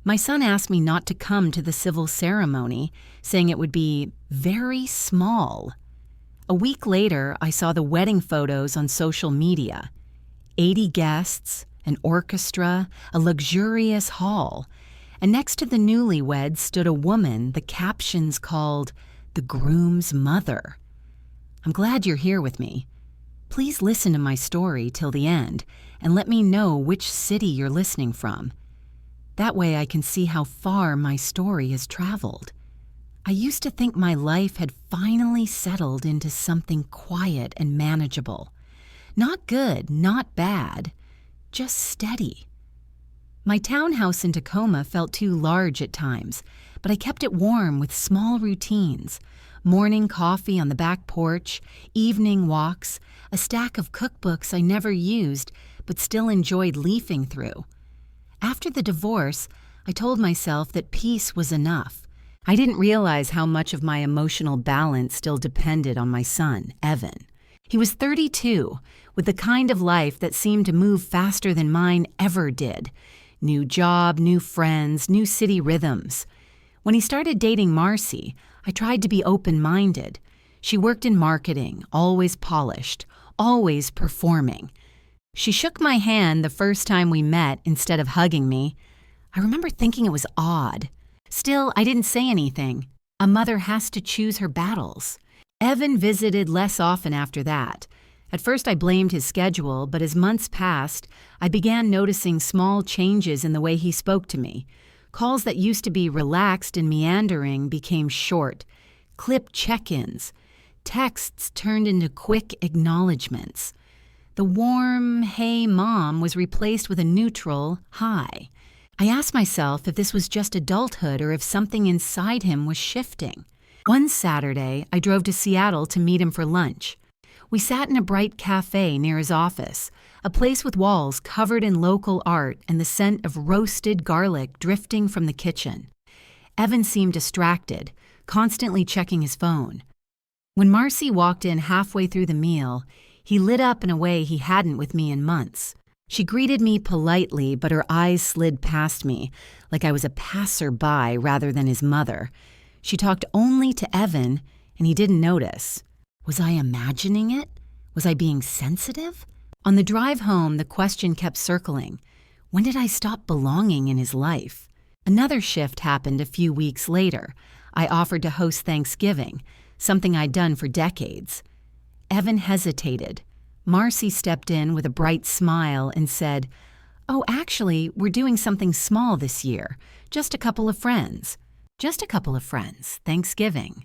My son asked me not to come to the civil ceremony, saying it would be very small. A week later, I saw the wedding photos on social media. 80 guests, an orchestra, a luxurious hall. And next to the newlyweds stood a woman the captions called the groom's mother. I'm glad you're here with me. Please listen to my story till the end and let me know which city you're listening from. That way I can see how far my story has traveled. I used to think my life had finally settled into something quiet and manageable. Not good, not bad, just steady. My townhouse in Tacoma felt too large at times, but I kept it warm with small routines. Morning coffee on the back porch, evening walks, a stack of cookbooks I never used but still enjoyed leafing through. After the divorce, I told myself that peace was enough. I didn't realize how much of my emotional balance still depended on my son, Evan. He was 32, with the kind of life that seemed to move faster than mine ever did. New job, new friends, new city rhythms. When he started dating Marcy, I tried to be open-minded. She worked in marketing, always polished, always performing. She shook my hand the first time we met instead of hugging me. I remember thinking it was odd. Still, I didn't say anything. A mother has to choose her battles. Evan visited less often after that. At first I blamed his schedule, but as months passed, I began noticing small changes in the way he spoke to me. Calls that used to be relaxed and meandering became short, clipped check-ins. Texts turned into quick acknowledgments. The warm, "Hey, Mom," was replaced with a neutral, "Hi." I asked myself if this was just adulthood or if something inside him was shifting. One Saturday, I drove to Seattle to meet him for lunch. We sat in a bright cafe near his office, a place with walls covered in local art and the scent of roasted garlic drifting from the kitchen. Evan seemed distracted, constantly checking his phone. When Marcy walked in halfway through the meal, he lit up in a way he hadn't with me in months. She greeted me politely, but her eyes slid past me, like I was a passerby rather than his mother. She talked only to Evan, and he didn't notice. Was I imagining it? Was I being sensitive? On the drive home, the question kept circling. When did I stop belonging in his life? Another shift happened a few weeks later. I offered to host Thanksgiving, something I'd done for decades. Evan hesitated. Marcy stepped in with a bright smile and said, "Oh, actually, we're doing something small this year. Just a couple of friends." Just a couple of friends, Thanksgiving.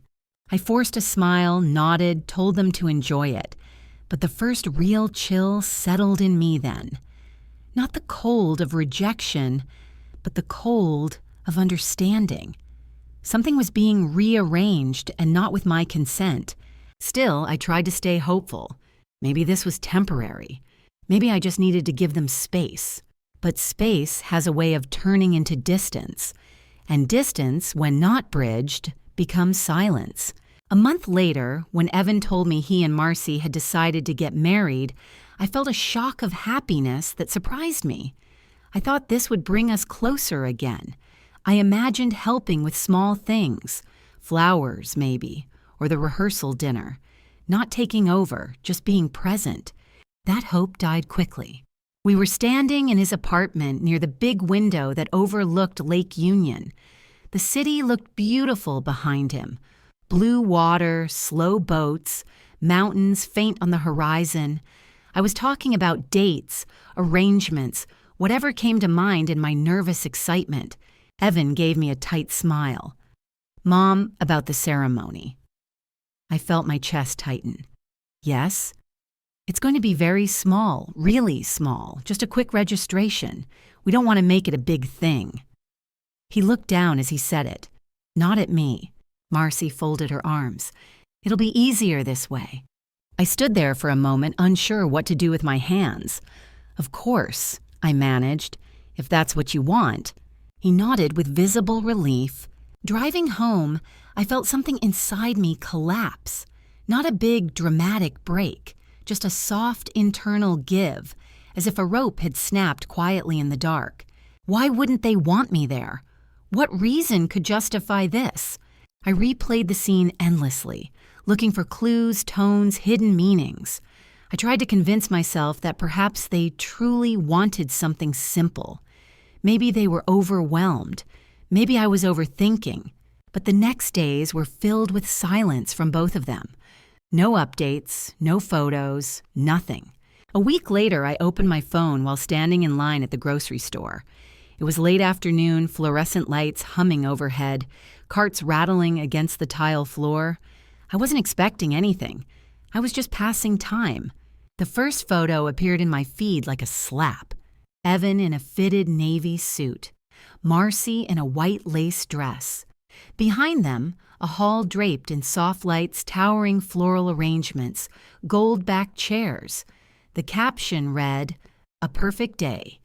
I forced a smile, nodded, told them to enjoy it. But the first real chill settled in me then. Not the cold of rejection, but the cold of understanding. Something was being rearranged and not with my consent. Still, I tried to stay hopeful. Maybe this was temporary. Maybe I just needed to give them space. But space has a way of turning into distance. And distance, when not bridged, becomes silence. A month later, when Evan told me he and Marcy had decided to get married, I felt a shock of happiness that surprised me. I thought this would bring us closer again. I imagined helping with small things, flowers maybe, or the rehearsal dinner. Not taking over, just being present. That hope died quickly. We were standing in his apartment near the big window that overlooked Lake Union. The city looked beautiful behind him. Blue water, slow boats, mountains faint on the horizon. I was talking about dates, arrangements, whatever came to mind in my nervous excitement. Evan gave me a tight smile. "Mom, about the ceremony." I felt my chest tighten. "Yes?" "It's going to be very small, really small, just a quick registration. We don't want to make it a big thing." He looked down as he said it. Not at me. Marcy folded her arms. "It'll be easier this way." I stood there for a moment, unsure what to do with my hands. "Of course," I managed, "if that's what you want." He nodded with visible relief. Driving home, I felt something inside me collapse. Not a big, dramatic break, just a soft internal give, as if a rope had snapped quietly in the dark. Why wouldn't they want me there? What reason could justify this? I replayed the scene endlessly, looking for clues, tones, hidden meanings. I tried to convince myself that perhaps they truly wanted something simple. Maybe they were overwhelmed. Maybe I was overthinking. But the next days were filled with silence from both of them. No updates, no photos, nothing. A week later, I opened my phone while standing in line at the grocery store. It was late afternoon, fluorescent lights humming overhead, carts rattling against the tile floor. I wasn't expecting anything. I was just passing time. The first photo appeared in my feed like a slap. Evan in a fitted navy suit. Marcy in a white lace dress. Behind them, a hall draped in soft lights, towering floral arrangements, gold-backed chairs. The caption read, "A perfect day.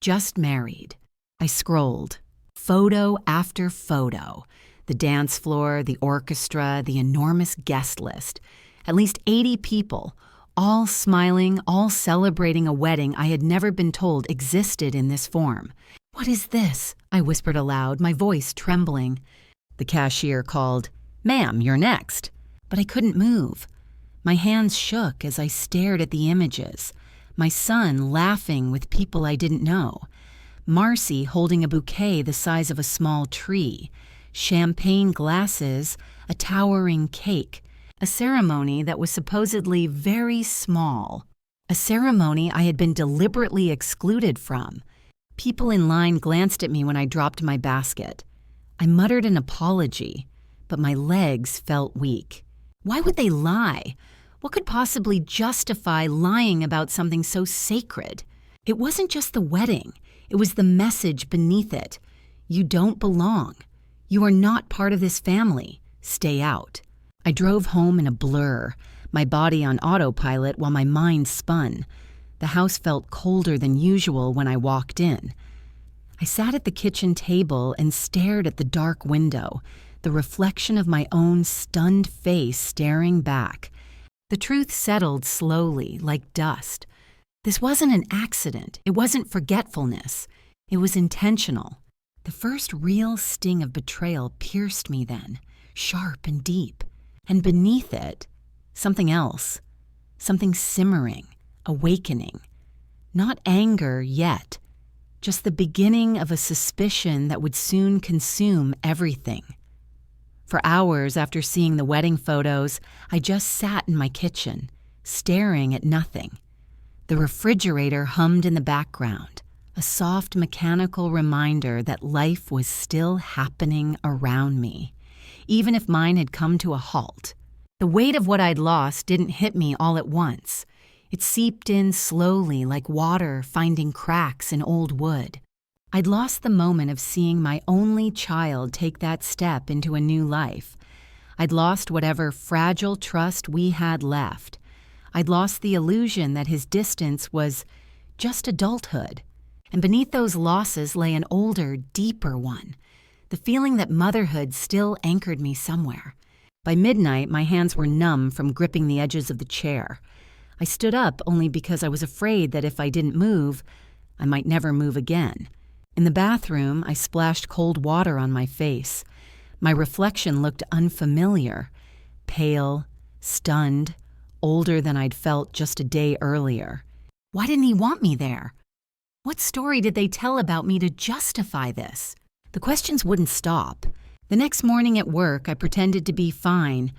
Just married." I scrolled. Photo after photo. The dance floor, the orchestra, the enormous guest list. At least 80 people, all smiling, all celebrating a wedding I had never been told existed in this form. "What is this?" I whispered aloud, my voice trembling. The cashier called, "Ma'am, you're next." But I couldn't move. My hands shook as I stared at the images. My son laughing with people I didn't know. Marcy holding a bouquet the size of a small tree. Champagne glasses, a towering cake. A ceremony that was supposedly very small. A ceremony I had been deliberately excluded from. People in line glanced at me when I dropped my basket. I muttered an apology, but my legs felt weak. Why would they lie? What could possibly justify lying about something so sacred? It wasn't just the wedding. It was the message beneath it. You don't belong. You are not part of this family. Stay out. I drove home in a blur, my body on autopilot while my mind spun. The house felt colder than usual when I walked in. I sat at the kitchen table and stared at the dark window, the reflection of my own stunned face staring back. The truth settled slowly, like dust. This wasn't an accident. It wasn't forgetfulness. It was intentional. The first real sting of betrayal pierced me then, sharp and deep. And beneath it, something else, something simmering, awakening. Not anger yet, just the beginning of a suspicion that would soon consume everything. For hours after seeing the wedding photos, I just sat in my kitchen, staring at nothing. The refrigerator hummed in the background, a soft mechanical reminder that life was still happening around me, even if mine had come to a halt. The weight of what I'd lost didn't hit me all at once. It seeped in slowly like water finding cracks in old wood. I'd lost the moment of seeing my only child take that step into a new life. I'd lost whatever fragile trust we had left. I'd lost the illusion that his distance was just adulthood. And beneath those losses lay an older, deeper one. The feeling that motherhood still anchored me somewhere. By midnight, my hands were numb from gripping the edges of the chair. I stood up only because I was afraid that if I didn't move, I might never move again. In the bathroom, I splashed cold water on my face. My reflection looked unfamiliar, pale, stunned, older than I'd felt just a day earlier. Why didn't he want me there? What story did they tell about me to justify this? The questions wouldn't stop. The next morning at work, I pretended to be fine.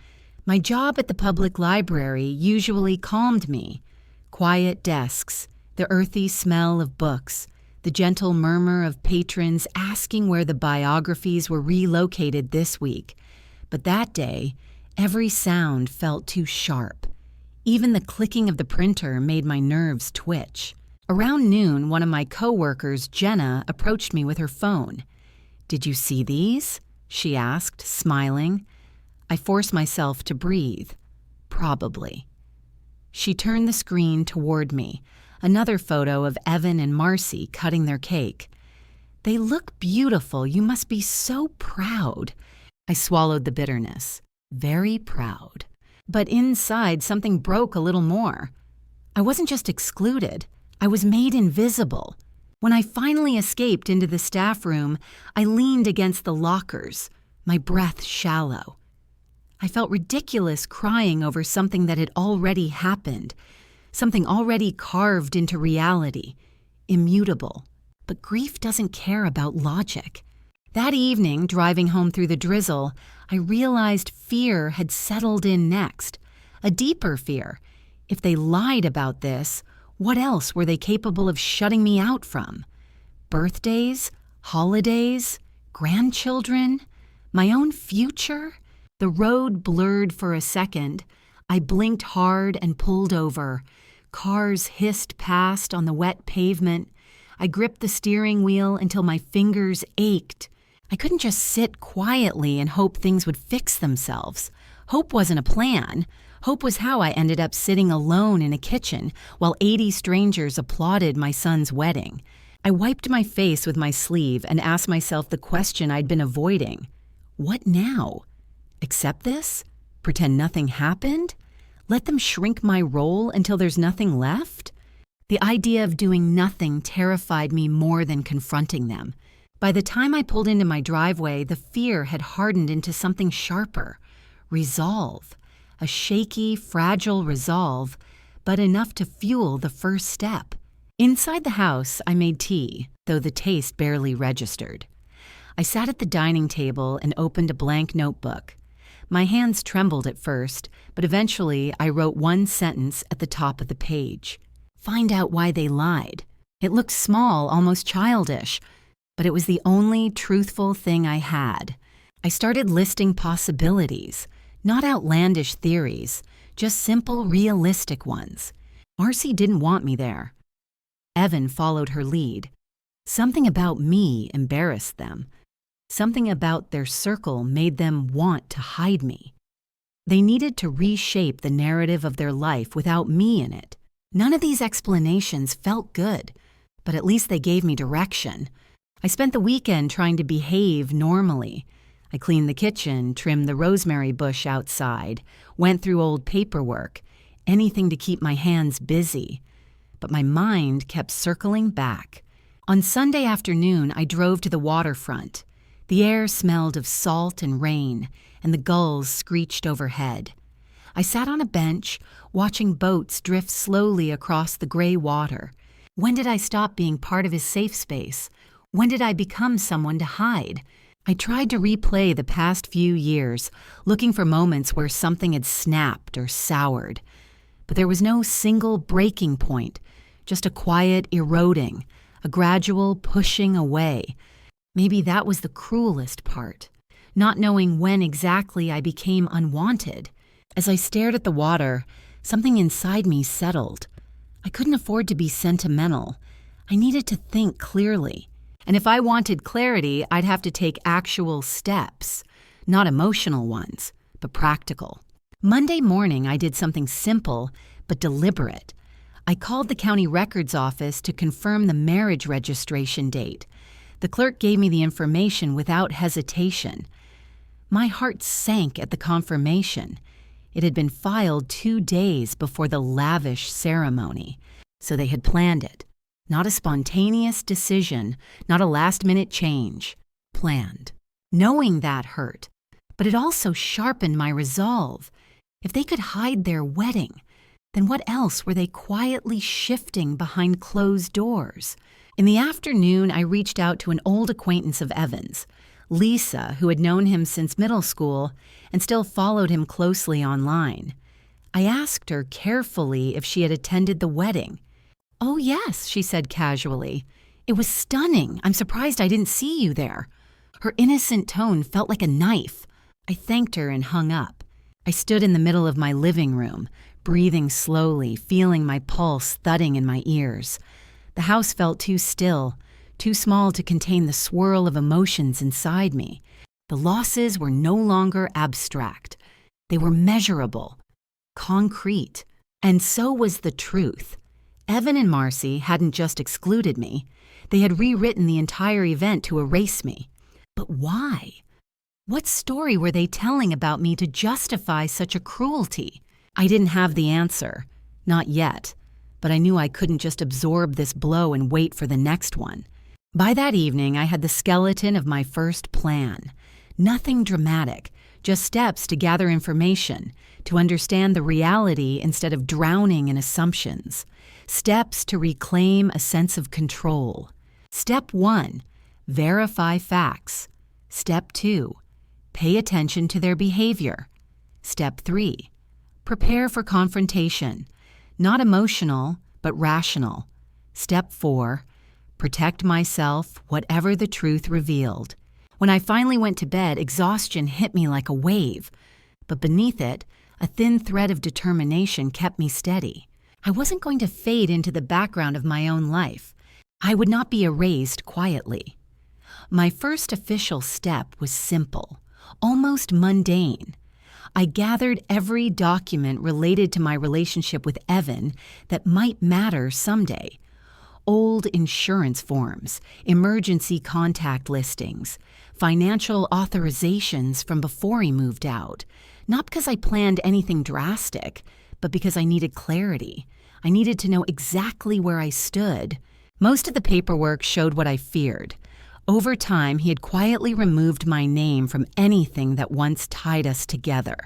My job at the public library usually calmed me. Quiet desks, the earthy smell of books, the gentle murmur of patrons asking where the biographies were relocated this week. But that day, every sound felt too sharp. Even the clicking of the printer made my nerves twitch. Around noon, one of my coworkers, Jenna, approached me with her phone. "Did you see these?" she asked, smiling. I forced myself to breathe. Probably. She turned the screen toward me, another photo of Evan and Marcy cutting their cake. "They look beautiful. You must be so proud." I swallowed the bitterness. Very proud. But inside, something broke a little more. I wasn't just excluded. I was made invisible. When I finally escaped into the staff room, I leaned against the lockers, my breath shallow. I felt ridiculous crying over something that had already happened, something already carved into reality, immutable. But grief doesn't care about logic. That evening, driving home through the drizzle, I realized fear had settled in next, a deeper fear. If they lied about this, what else were they capable of shutting me out from? Birthdays? Holidays? Grandchildren? My own future? The road blurred for a second. I blinked hard and pulled over. Cars hissed past on the wet pavement. I gripped the steering wheel until my fingers ached. I couldn't just sit quietly and hope things would fix themselves. Hope wasn't a plan. Hope was how I ended up sitting alone in a kitchen while 80 strangers applauded my son's wedding. I wiped my face with my sleeve and asked myself the question I'd been avoiding. What now? Accept this? Pretend nothing happened? Let them shrink my role until there's nothing left? The idea of doing nothing terrified me more than confronting them. By the time I pulled into my driveway, the fear had hardened into something sharper. Resolve. A shaky, fragile resolve, but enough to fuel the first step. Inside the house, I made tea, though the taste barely registered. I sat at the dining table and opened a blank notebook. My hands trembled at first, but eventually I wrote one sentence at the top of the page. Find out why they lied. It looked small, almost childish, but it was the only truthful thing I had. I started listing possibilities, not outlandish theories, just simple, realistic ones. Marcy didn't want me there. Evan followed her lead. Something about me embarrassed them. Something about their circle made them want to hide me. They needed to reshape the narrative of their life without me in it. None of these explanations felt good, but at least they gave me direction. I spent the weekend trying to behave normally. I cleaned the kitchen, trimmed the rosemary bush outside, went through old paperwork, anything to keep my hands busy. But my mind kept circling back. On Sunday afternoon, I drove to the waterfront. The air smelled of salt and rain, and the gulls screeched overhead. I sat on a bench, watching boats drift slowly across the gray water. When did I stop being part of his safe space? When did I become someone to hide? I tried to replay the past few years, looking for moments where something had snapped or soured. But there was no single breaking point, just a quiet eroding, a gradual pushing away. Maybe that was the cruelest part, not knowing when exactly I became unwanted. As I stared at the water, something inside me settled. I couldn't afford to be sentimental. I needed to think clearly. And if I wanted clarity, I'd have to take actual steps, not emotional ones, but practical. Monday morning, I did something simple but deliberate. I called the county records office to confirm the marriage registration date. The clerk gave me the information without hesitation. My heart sank at the confirmation. It had been filed 2 days before the lavish ceremony, so they had planned it. Not a spontaneous decision, not a last-minute change. Planned. Knowing that hurt, but it also sharpened my resolve. If they could hide their wedding, then what else were they quietly shifting behind closed doors? In the afternoon, I reached out to an old acquaintance of Evan's, Lisa, who had known him since middle school and still followed him closely online. I asked her carefully if she had attended the wedding. "Oh, yes," she said casually. "It was stunning. I'm surprised I didn't see you there." Her innocent tone felt like a knife. I thanked her and hung up. I stood in the middle of my living room, breathing slowly, feeling my pulse thudding in my ears. The house felt too still, too small to contain the swirl of emotions inside me. The losses were no longer abstract. They were measurable, concrete. And so was the truth. Evan and Marcy hadn't just excluded me. They had rewritten the entire event to erase me. But why? What story were they telling about me to justify such a cruelty? I didn't have the answer. Not yet. but I knew I couldn't just absorb this blow and wait for the next one. By that evening, I had the skeleton of my first plan. Nothing dramatic, just steps to gather information, to understand the reality instead of drowning in assumptions. Steps to reclaim a sense of control. Step 1, verify facts. Step 2, pay attention to their behavior. Step 3, prepare for confrontation. Not emotional, but rational. Step 4, protect myself, whatever the truth revealed. When I finally went to bed, exhaustion hit me like a wave. But beneath it, a thin thread of determination kept me steady. I wasn't going to fade into the background of my own life. I would not be erased quietly. My first official step was simple, almost mundane. I gathered every document related to my relationship with Evan that might matter someday. Old insurance forms, emergency contact listings, financial authorizations from before he moved out. Not because I planned anything drastic, but because I needed clarity. I needed to know exactly where I stood. Most of the paperwork showed what I feared. Over time, he had quietly removed my name from anything that once tied us together.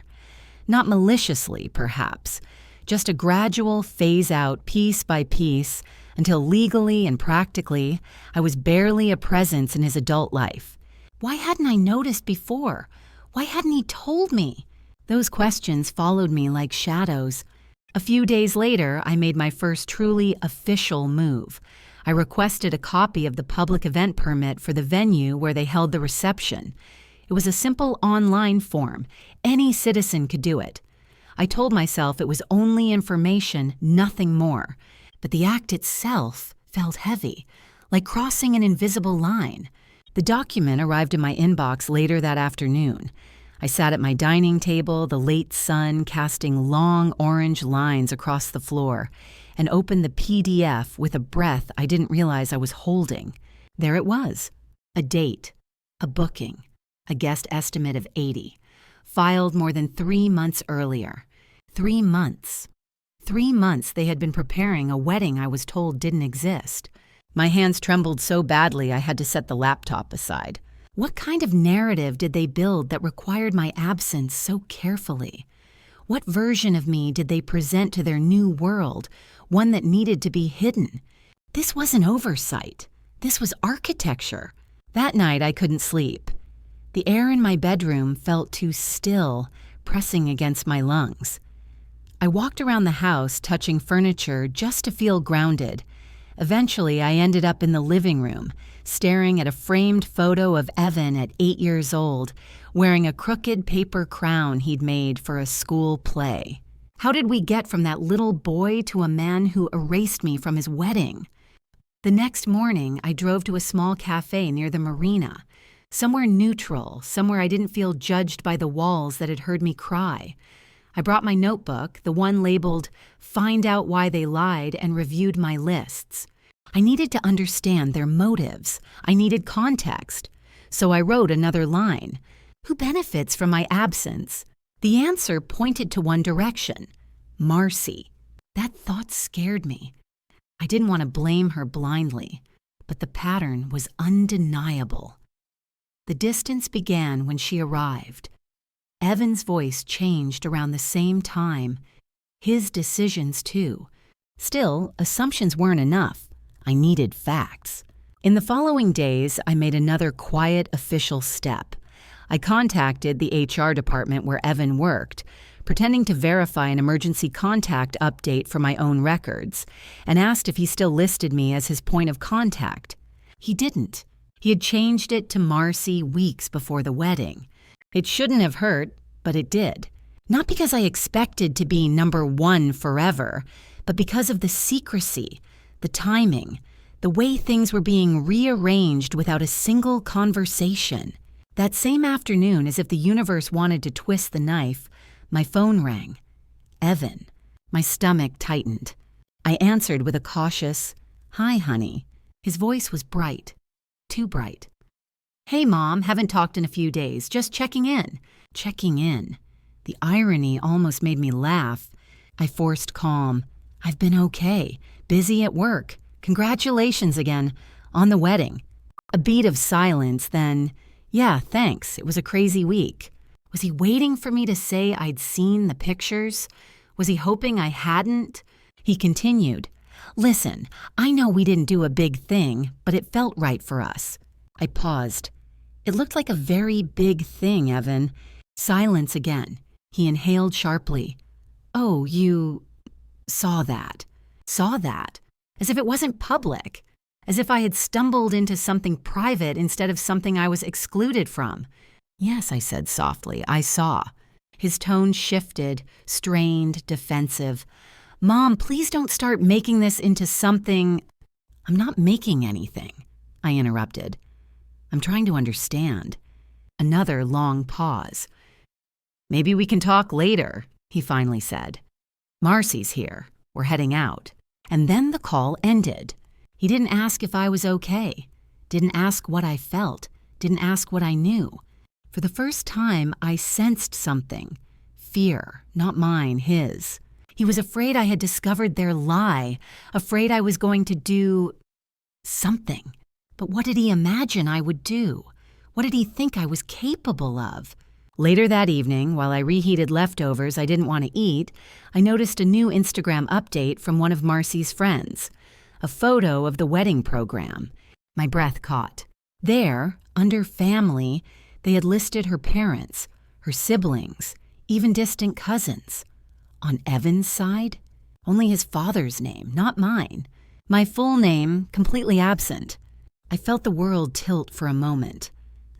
Not maliciously, perhaps, just a gradual phase out piece by piece until legally and practically I was barely a presence in his adult life. Why hadn't I noticed before? Why hadn't he told me? Those questions followed me like shadows. A few days later, I made my first truly official move. I requested a copy of the public event permit for the venue where they held the reception. It was a simple online form. Any citizen could do it. I told myself it was only information, nothing more. But the act itself felt heavy, like crossing an invisible line. The document arrived in my inbox later that afternoon. I sat at my dining table, the late sun casting long orange lines across the floor, and opened the PDF with a breath I didn't realize I was holding. There it was. A date. A booking. A guest estimate of 80. Filed more than 3 months earlier. 3 months. 3 months they had been preparing a wedding I was told didn't exist. My hands trembled so badly I had to set the laptop aside. What kind of narrative did they build that required my absence so carefully? What version of me did they present to their new world, one that needed to be hidden? This wasn't oversight. This was architecture. That night I couldn't sleep. The air in my bedroom felt too still, pressing against my lungs. I walked around the house, touching furniture just to feel grounded. Eventually, I ended up in the living room, staring at a framed photo of Evan at 8 years old, wearing a crooked paper crown he'd made for a school play. How did we get from that little boy to a man who erased me from his wedding? The next morning, I drove to a small cafe near the marina, somewhere neutral, somewhere I didn't feel judged by the walls that had heard me cry. I brought my notebook, the one labeled, "Find out why they lied," and reviewed my lists. I needed to understand their motives. I needed context. So I wrote another line. Who benefits from my absence? The answer pointed to one direction. Marcy. That thought scared me. I didn't want to blame her blindly, but the pattern was undeniable. The distance began when she arrived. Evan's voice changed around the same time. His decisions, too. Still, assumptions weren't enough. I needed facts. In the following days, I made another quiet official step. I contacted the HR department where Evan worked, pretending to verify an emergency contact update for my own records, and asked if he still listed me as his point of contact. He didn't. He had changed it to Marcy weeks before the wedding. It shouldn't have hurt, but it did. Not because I expected to be number one forever, but because of the secrecy, the timing, the way things were being rearranged without a single conversation. That same afternoon, as if the universe wanted to twist the knife, my phone rang. Evan. My stomach tightened. I answered with a cautious, "Hi, honey." His voice was bright. Too bright. "Hey, Mom, haven't talked in a few days. Just checking in." Checking in. The irony almost made me laugh. I forced calm. I've been okay. Busy at work. Congratulations again. On the wedding. A beat of silence, then, yeah, thanks. It was a crazy week. Was he waiting for me to say I'd seen the pictures? Was he hoping I hadn't? He continued, Listen, I know we didn't do a big thing, but it felt right for us. I paused. It looked like a very big thing, Evan. Silence again. He inhaled sharply. Oh, you saw that. Saw that. As if it wasn't public. As if I had stumbled into something private instead of something I was excluded from. Yes, I said softly, I saw. His tone shifted, strained, defensive. Mom, please don't start making this into something. I'm not making anything, I interrupted. I'm trying to understand. Another long pause. Maybe we can talk later, he finally said. Marcy's here. We're heading out. And then the call ended. He didn't ask if I was okay. Didn't ask what I felt. Didn't ask what I knew. For the first time, I sensed something. Fear, not mine, his. He was afraid I had discovered their lie, afraid I was going to do something. But what did he imagine I would do? What did he think I was capable of? Later that evening, while I reheated leftovers I didn't want to eat, I noticed a new Instagram update from one of Marcy's friends. A photo of the wedding program. My breath caught. There, under family, they had listed her parents, her siblings, even distant cousins. On Evan's side, only his father's name, not mine. My full name, completely absent. I felt the world tilt for a moment.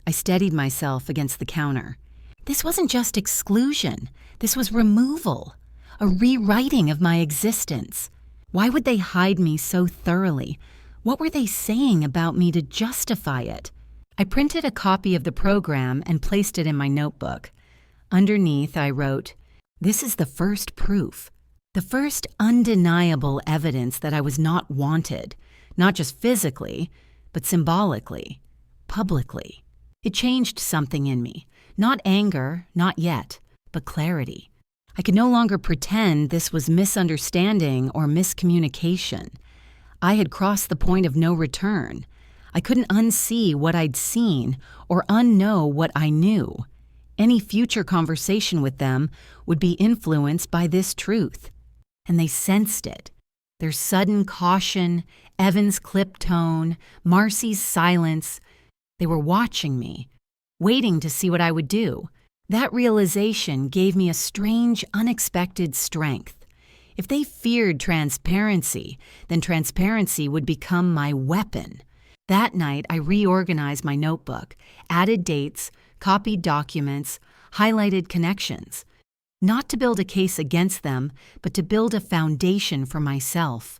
I steadied myself against the counter. This wasn't just exclusion. This was removal. A rewriting of my existence. Why would they hide me so thoroughly? What were they saying about me to justify it? I printed a copy of the program and placed it in my notebook. Underneath, I wrote, This is the first proof. The first undeniable evidence that I was not wanted. Not just physically, but symbolically, publicly. It changed something in me. Not anger, not yet, but clarity. I could no longer pretend this was misunderstanding or miscommunication. I had crossed the point of no return. I couldn't unsee what I'd seen or unknow what I knew. Any future conversation with them would be influenced by this truth. And they sensed it. Their sudden caution, Evan's clipped tone, Marcy's silence. They were watching me, waiting to see what I would do. That realization gave me a strange, unexpected strength. If they feared transparency, then transparency would become my weapon. That night, I reorganized my notebook, added dates, copied documents, highlighted connections. Not to build a case against them, but to build a foundation for myself.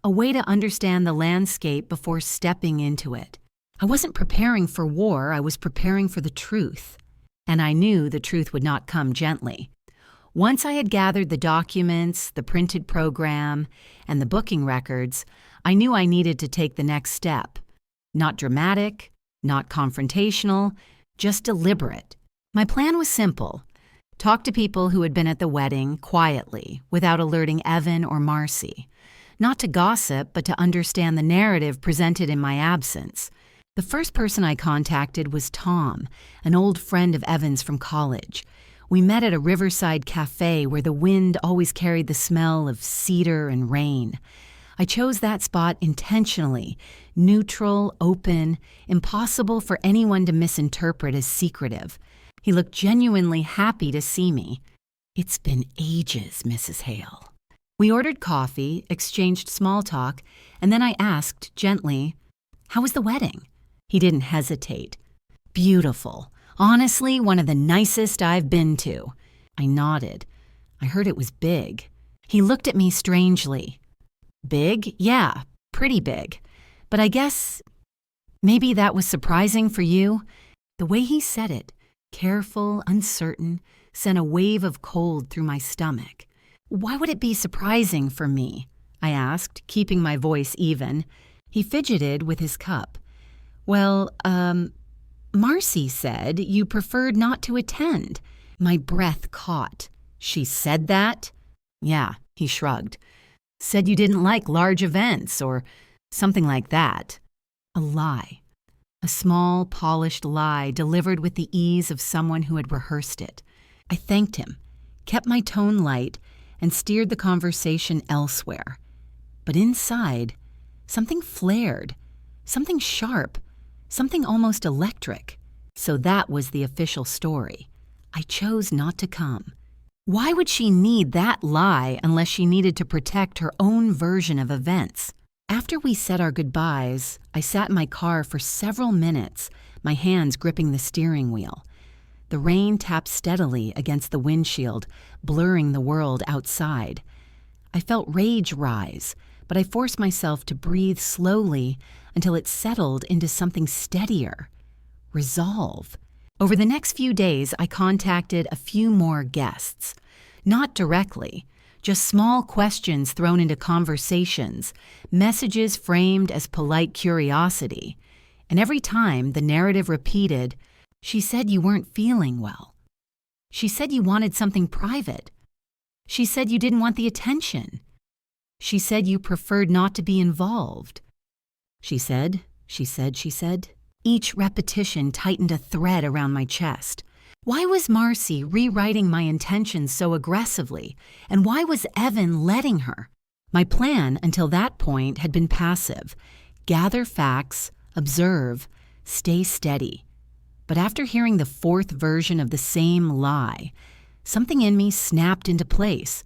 A way to understand the landscape before stepping into it. I wasn't preparing for war, I was preparing for the truth. And I knew the truth would not come gently. Once I had gathered the documents, the printed program, and the booking records, I knew I needed to take the next step. Not dramatic, not confrontational, just deliberate. My plan was simple. Talk to people who had been at the wedding quietly, without alerting Evan or Marcy. Not to gossip, but to understand the narrative presented in my absence. The first person I contacted was Tom, an old friend of Evan's from college. We met at a riverside cafe where the wind always carried the smell of cedar and rain. I chose that spot intentionally, neutral, open, impossible for anyone to misinterpret as secretive. He looked genuinely happy to see me. It's been ages, Mrs. Hale. We ordered coffee, exchanged small talk, and then I asked gently, How was the wedding? He didn't hesitate. Beautiful. Honestly, one of the nicest I've been to. I nodded. I heard it was big. He looked at me strangely. Big? Yeah, pretty big. But I guess maybe that was surprising for you. The way he said it, careful, uncertain, sent a wave of cold through my stomach. Why would it be surprising for me? I asked, keeping my voice even. He fidgeted with his cup. Well, Marcy said you preferred not to attend. My breath caught. She said that? Yeah, he shrugged. Said you didn't like large events or something like that. A lie. A small, polished lie delivered with the ease of someone who had rehearsed it. I thanked him, kept my tone light, and steered the conversation elsewhere. But inside, something flared, something sharp, something almost electric. So that was the official story. I chose not to come. Why would she need that lie unless she needed to protect her own version of events? After we said our goodbyes, I sat in my car for several minutes, my hands gripping the steering wheel. The rain tapped steadily against the windshield, blurring the world outside. I felt rage rise, but I forced myself to breathe slowly until it settled into something steadier. Resolve. Over the next few days, I contacted a few more guests. Not directly, just small questions thrown into conversations, messages framed as polite curiosity. And every time the narrative repeated, "She said you weren't feeling well. She said you wanted something private. She said you didn't want the attention. She said you preferred not to be involved. She said. Each repetition tightened a thread around my chest. Why was Marcy rewriting my intentions so aggressively, and why was Evan letting her? My plan until that point had been passive. Gather facts, observe, stay steady. But after hearing the fourth version of the same lie, something in me snapped into place.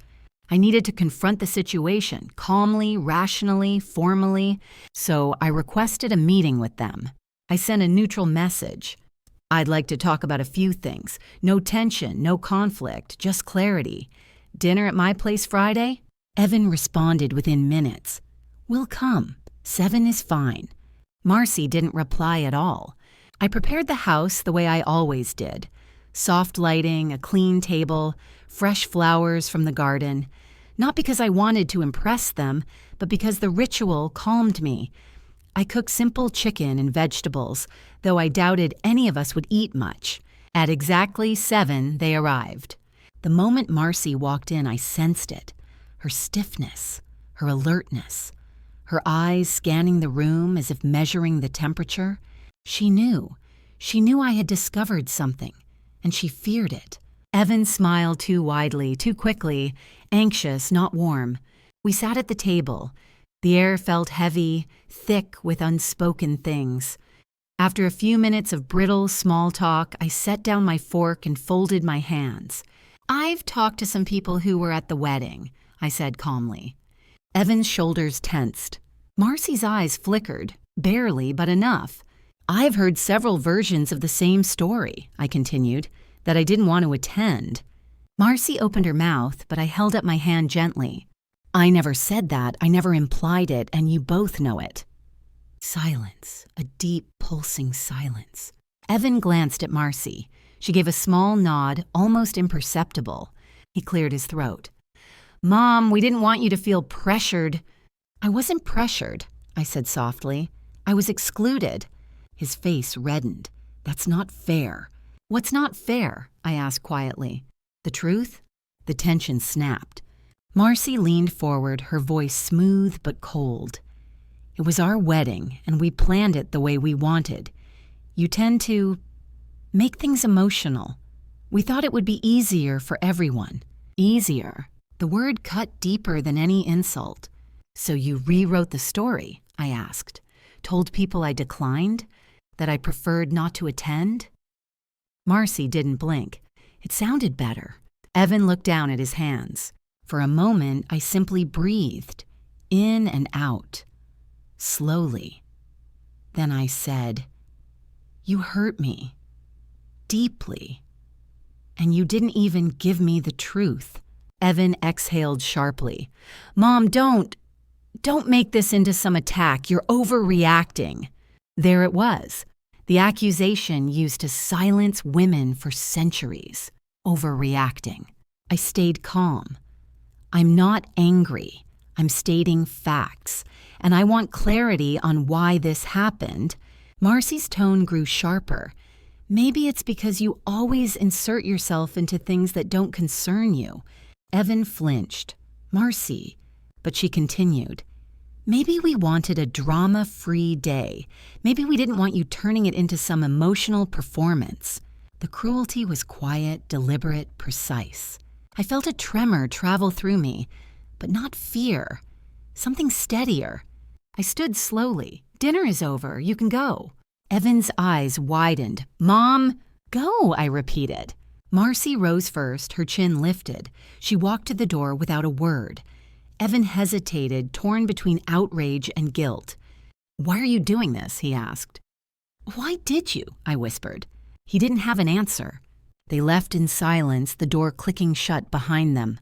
I needed to confront the situation, calmly, rationally, formally, so I requested a meeting with them. I sent a neutral message. I'd like to talk about a few things. No tension, no conflict, just clarity. Dinner at my place Friday? Evan responded within minutes. We'll come. 7 is fine. Marcy didn't reply at all. I prepared the house the way I always did. Soft lighting, a clean table, fresh flowers from the garden. Not because I wanted to impress them, but because the ritual calmed me. I cooked simple chicken and vegetables, though I doubted any of us would eat much. At exactly 7, they arrived. The moment Marcy walked in, I sensed it. Her stiffness, her alertness, her eyes scanning the room as if measuring the temperature. She knew. She knew I had discovered something, and she feared it. Evan smiled too widely, too quickly, anxious, not warm. We sat at the table. The air felt heavy, thick with unspoken things. After a few minutes of brittle small talk, I set down my fork and folded my hands. I've talked to some people who were at the wedding, I said calmly. Evan's shoulders tensed. Marcy's eyes flickered, barely, but enough. I've heard several versions of the same story, I continued, that I didn't want to attend. Marcy opened her mouth, but I held up my hand gently. I never said that, I never implied it, and you both know it. Silence, a deep, pulsing silence. Evan glanced at Marcy. She gave a small nod, almost imperceptible. He cleared his throat. Mom, we didn't want you to feel pressured. I wasn't pressured, I said softly. I was excluded. His face reddened. That's not fair. What's not fair? I asked quietly. The truth? The tension snapped. Marcy leaned forward, her voice smooth but cold. It was our wedding, and we planned it the way we wanted. You tend to make things emotional. We thought it would be easier for everyone. Easier. The word cut deeper than any insult. So you rewrote the story, I asked. Told people I declined? That I preferred not to attend? Marcy didn't blink. It sounded better. Evan looked down at his hands. For a moment, I simply breathed, in and out, slowly. Then I said, You hurt me, deeply, and you didn't even give me the truth. Evan exhaled sharply. Mom, don't make this into some attack. You're overreacting. There it was, the accusation used to silence women for centuries. Overreacting. I stayed calm. I'm not angry. I'm stating facts, and I want clarity on why this happened. Marcy's tone grew sharper. Maybe it's because you always insert yourself into things that don't concern you. Evan flinched. Marcy, But she continued, "Maybe we wanted a drama-free day. Maybe we didn't want you turning it into some emotional performance." The cruelty was quiet, deliberate, precise. I felt a tremor travel through me, but not fear. Something steadier. I stood slowly. "Dinner is over. You can go." Evan's eyes widened. "Mom!" "Go," I repeated. Marcy rose first, her chin lifted. She walked to the door without a word. Evan hesitated, torn between outrage and guilt. "Why are you doing this?" he asked. "Why did you?" I whispered. He didn't have an answer. They left in silence, the door clicking shut behind them.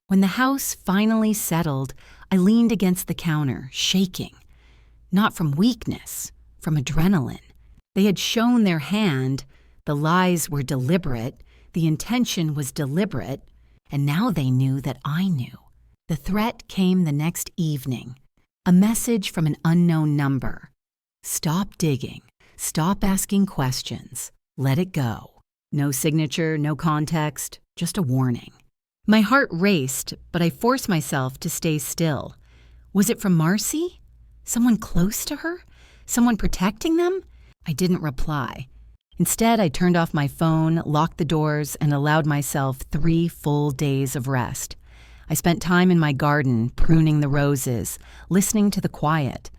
When the house finally settled, I leaned against the counter, shaking. Not from weakness, from adrenaline. They had shown their hand. The lies were deliberate. The intention was deliberate. And now they knew that I knew. The threat came the next evening. A message from an unknown number. "Stop digging. Stop asking questions. Let it go." No signature, no context, just a warning. My heart raced, but I forced myself to stay still. Was it from Marcy? Someone close to her? Someone protecting them? I didn't reply. Instead, I turned off my phone, locked the doors, and allowed myself 3 full days of rest. I spent time in my garden, pruning the roses, listening to the quiet.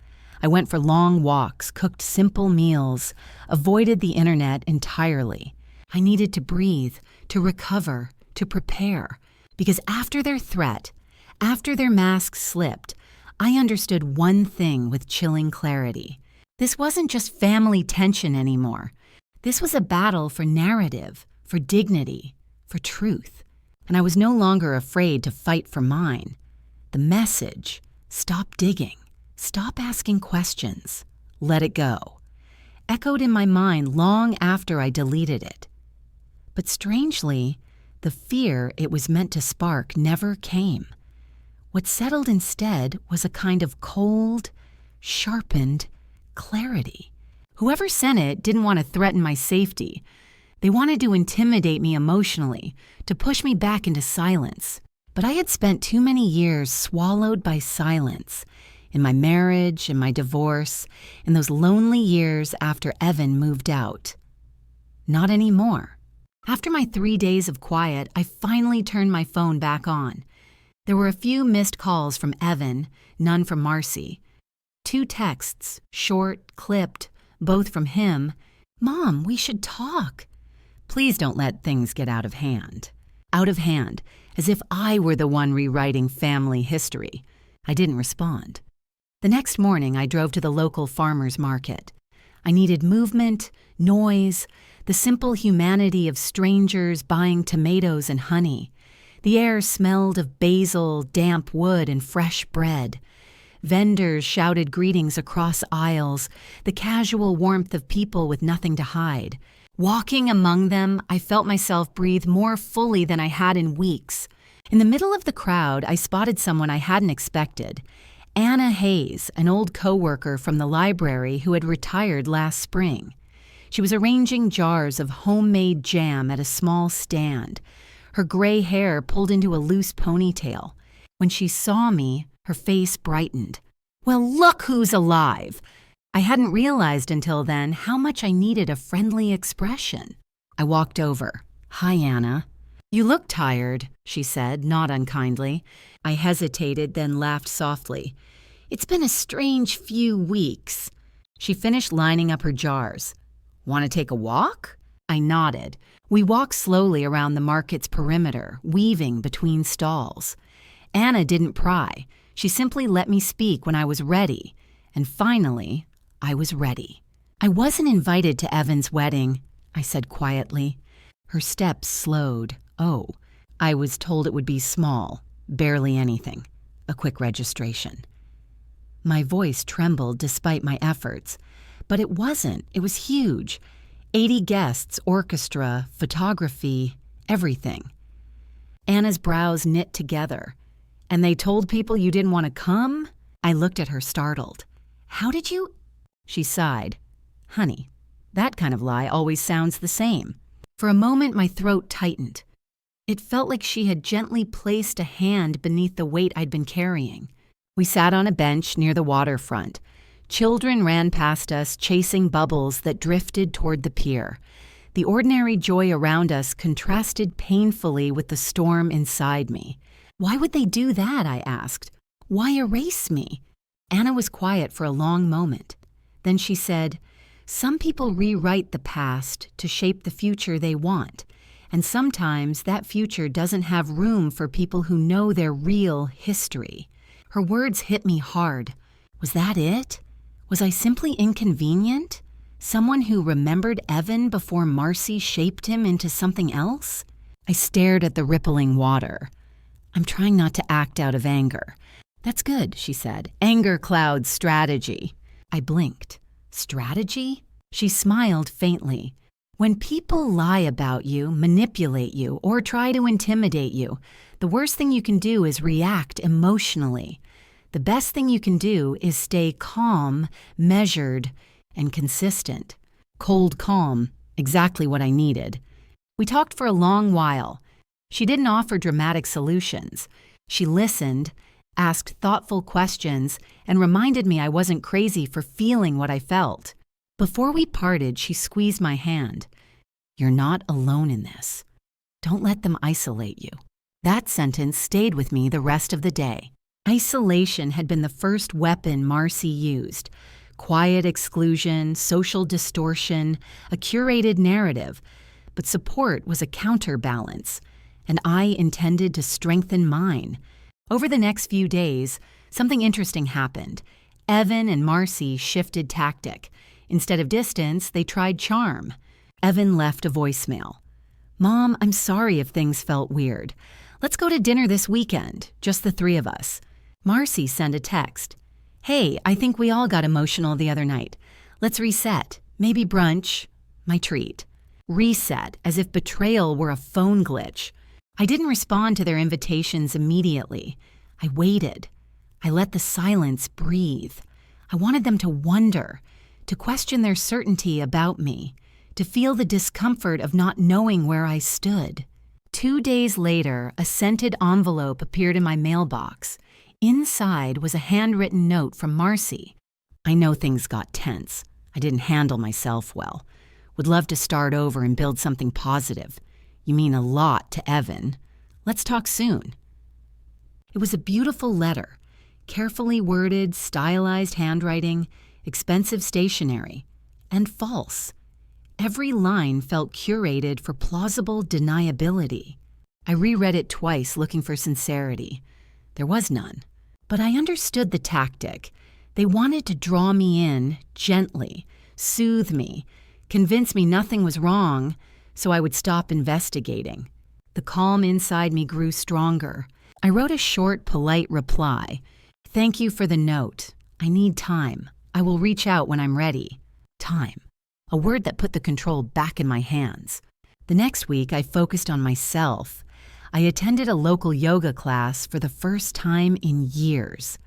I went for long walks, cooked simple meals, avoided the internet entirely. I needed to breathe, to recover, to prepare. Because after their threat, after their masks slipped, I understood one thing with chilling clarity. This wasn't just family tension anymore. This was a battle for narrative, for dignity, for truth. And I was no longer afraid to fight for mine. The message, stop digging, stop asking questions, let it go, echoed in my mind long after I deleted it. But strangely, the fear it was meant to spark never came. What settled instead was a kind of cold, sharpened clarity. Whoever sent it didn't want to threaten my safety. They wanted to intimidate me emotionally, to push me back into silence. But I had spent too many years swallowed by silence. In my marriage, in my divorce, in those lonely years after Evan moved out. Not anymore. After my 3 days of quiet, I finally turned my phone back on. There were a few missed calls from Evan, none from Marcy. 2 texts, short, clipped, both from him. "Mom, we should talk." Please don't let things get out of hand. Out of hand, as if I were the one rewriting family history. I didn't respond. The next morning, I drove to the local farmer's market. I needed movement, noise, the simple humanity of strangers buying tomatoes and honey. The air smelled of basil, damp wood, and fresh bread. Vendors shouted greetings across aisles, the casual warmth of people with nothing to hide. Walking among them, I felt myself breathe more fully than I had in weeks. In the middle of the crowd, I spotted someone I hadn't expected. Anna Hayes, an old co-worker from the library who had retired last spring. She was arranging jars of homemade jam at a small stand, her gray hair pulled into a loose ponytail. When she saw me, her face brightened. "Well, look who's alive!" I hadn't realized until then how much I needed a friendly expression. I walked over. "Hi, Anna." "You look tired," she said, not unkindly. I hesitated, then laughed softly. "It's been a strange few weeks." She finished lining up her jars. "Want to take a walk?" I nodded. We walked slowly around the market's perimeter, weaving between stalls. Anna didn't pry. She simply let me speak when I was ready. And finally, I was ready. "I wasn't invited to Evan's wedding," I said quietly. Her steps slowed. "Oh, I was told it would be small, barely anything, a quick registration." My voice trembled despite my efforts, but it wasn't. It was huge. 80 guests, orchestra, photography, everything. Anna's brows knit together. "And they told people you didn't want to come?" I looked at her startled. "How did you—" She sighed. "Honey, that kind of lie always sounds the same." For a moment, my throat tightened. It felt like she had gently placed a hand beneath the weight I'd been carrying. We sat on a bench near the waterfront. Children ran past us, chasing bubbles that drifted toward the pier. The ordinary joy around us contrasted painfully with the storm inside me. Why would they do that? I asked. Why erase me? Anna was quiet for a long moment. Then she said, "Some people rewrite the past to shape the future they want, and sometimes that future doesn't have room for people who know their real history." Her words hit me hard. Was that it? Was I simply inconvenient? Someone who remembered Evan before Marcy shaped him into something else? I stared at the rippling water. "I'm trying not to act out of anger." "That's good," she said. "Anger clouds strategy." I blinked. Strategy? She smiled faintly. When people lie about you, manipulate you, or try to intimidate you, the worst thing you can do is react emotionally. The best thing you can do is stay calm, measured, and consistent. Cold calm, exactly what I needed. We talked for a long while. She didn't offer dramatic solutions. She listened, asked thoughtful questions, and reminded me I wasn't crazy for feeling what I felt. Before we parted, she squeezed my hand. "You're not alone in this. Don't let them isolate you." That sentence stayed with me the rest of the day. Isolation had been the first weapon Marcy used. Quiet exclusion, social distortion, a curated narrative. But support was a counterbalance, and I intended to strengthen mine. Over the next few days, something interesting happened. Evan and Marcy shifted tactic. Instead of distance, they tried charm. Evan left a voicemail. "Mom, I'm sorry if things felt weird. Let's go to dinner this weekend, just the three of us." Marcy sent a text. "Hey, I think we all got emotional the other night. Let's reset. Maybe brunch." My treat. Reset, as if betrayal were a phone glitch. I didn't respond to their invitations immediately. I waited. I let the silence breathe. I wanted them to wonder, to question their certainty about me, to feel the discomfort of not knowing where I stood. 2 days later, a scented envelope appeared in my mailbox. Inside was a handwritten note from Marcy. I know things got tense. I didn't handle myself well. Would love to start over and build something positive. You mean a lot to Evan. Let's talk soon. It was a beautiful letter. Carefully worded, stylized handwriting, expensive stationery, and false. Every line felt curated for plausible deniability. I reread it twice, looking for sincerity. There was none. But I understood the tactic. They wanted to draw me in gently, soothe me, convince me nothing was wrong, so I would stop investigating. The calm inside me grew stronger. I wrote a short, polite reply. "Thank you for the note. I need time. I will reach out when I'm ready." Time. A word that put the control back in my hands. The next week, I focused on myself. I attended a local yoga class for the first time in years.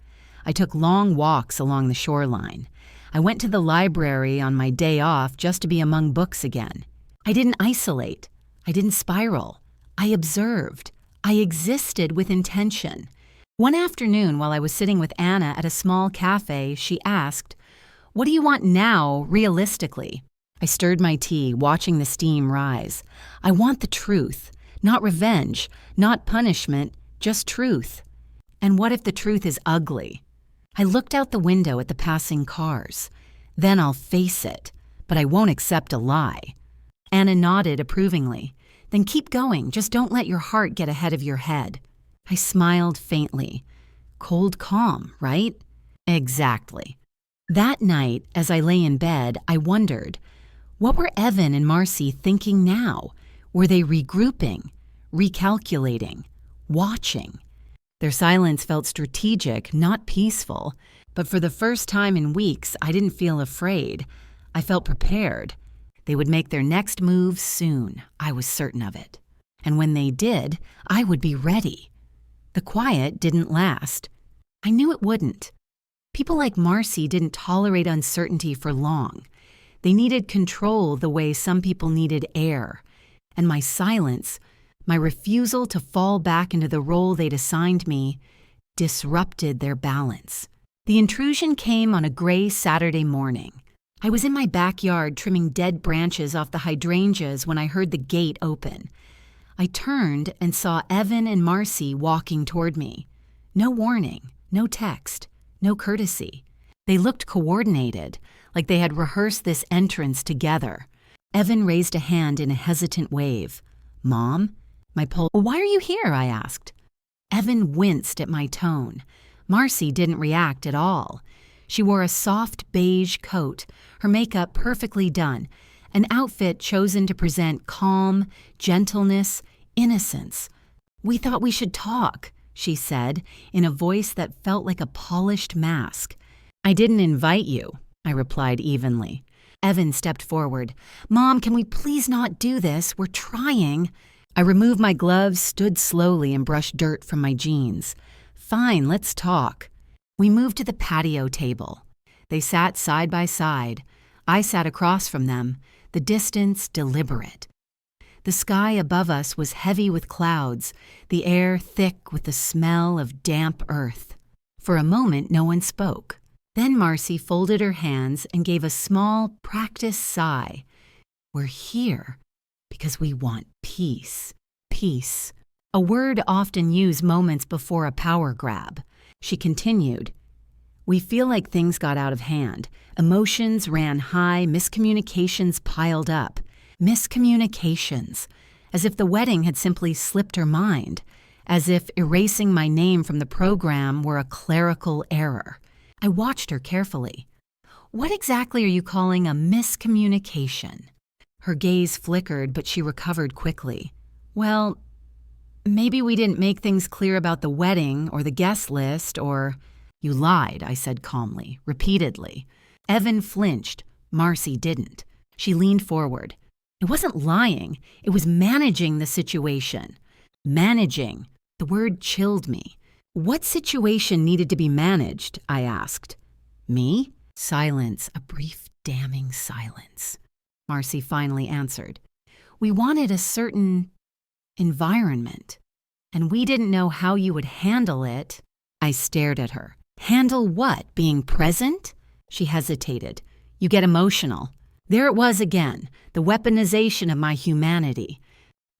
I took long walks along the shoreline. I went to the library on my day off just to be among books again. I didn't isolate. I didn't spiral. I observed. I existed with intention. One afternoon, while I was sitting with Anna at a small cafe, she asked, "What do you want now, realistically?" I stirred my tea, watching the steam rise. I want the truth. Not revenge, not punishment, just truth. And what if the truth is ugly? I looked out the window at the passing cars. Then I'll face it, but I won't accept a lie. Anna nodded approvingly. Then keep going, just don't let your heart get ahead of your head. I smiled faintly. Cold calm, right? Exactly. That night, as I lay in bed, I wondered, what were Evan and Marcy thinking now? Were they regrouping, recalculating, watching? Their silence felt strategic, not peaceful, but for the first time in weeks, I didn't feel afraid. I felt prepared. They would make their next move soon, I was certain of it. And when they did, I would be ready. The quiet didn't last. I knew it wouldn't. People like Marcy didn't tolerate uncertainty for long. They needed control the way some people needed air. And my silence, my refusal to fall back into the role they'd assigned me, disrupted their balance. The intrusion came on a gray Saturday morning. I was in my backyard trimming dead branches off the hydrangeas when I heard the gate open. I turned and saw Evan and Marcy walking toward me. No warning, no text, no courtesy. They looked coordinated, like they had rehearsed this entrance together. Evan raised a hand in a hesitant wave. "Mom?" "Why are you here?" I asked. Evan winced at my tone. Marcy didn't react at all. She wore a soft beige coat, her makeup perfectly done, an outfit chosen to present calm, gentleness, innocence. "We thought we should talk," she said, in a voice that felt like a polished mask. "I didn't invite you," I replied evenly. Evan stepped forward. "Mom, can we please not do this? We're trying." I removed my gloves, stood slowly, and brushed dirt from my jeans. "Fine, let's talk." We moved to the patio table. They sat side by side. I sat across from them, the distance deliberate. The sky above us was heavy with clouds, the air thick with the smell of damp earth. For a moment, no one spoke. Then Marcy folded her hands and gave a small, practiced sigh. "We're here because we want peace. Peace. A word often used moments before a power grab." She continued, "We feel like things got out of hand. Emotions ran high, miscommunications piled up. Miscommunications. As if the wedding had simply slipped her mind. As if erasing my name from the program were a clerical error." I watched her carefully. "What exactly are you calling a miscommunication?" Her gaze flickered, but she recovered quickly. "Well, maybe we didn't make things clear about the wedding or the guest list or—" "You lied," I said calmly, repeatedly. Evan flinched. Marcy didn't. She leaned forward. "It wasn't lying. It was managing the situation." Managing. The word chilled me. "What situation needed to be managed?" I asked. "Me?" Silence, a brief, damning silence. Marcy finally answered. "We wanted a certain environment, and we didn't know how you would handle it." I stared at her. "Handle what? Being present?" She hesitated. "You get emotional." There it was again, the weaponization of my humanity.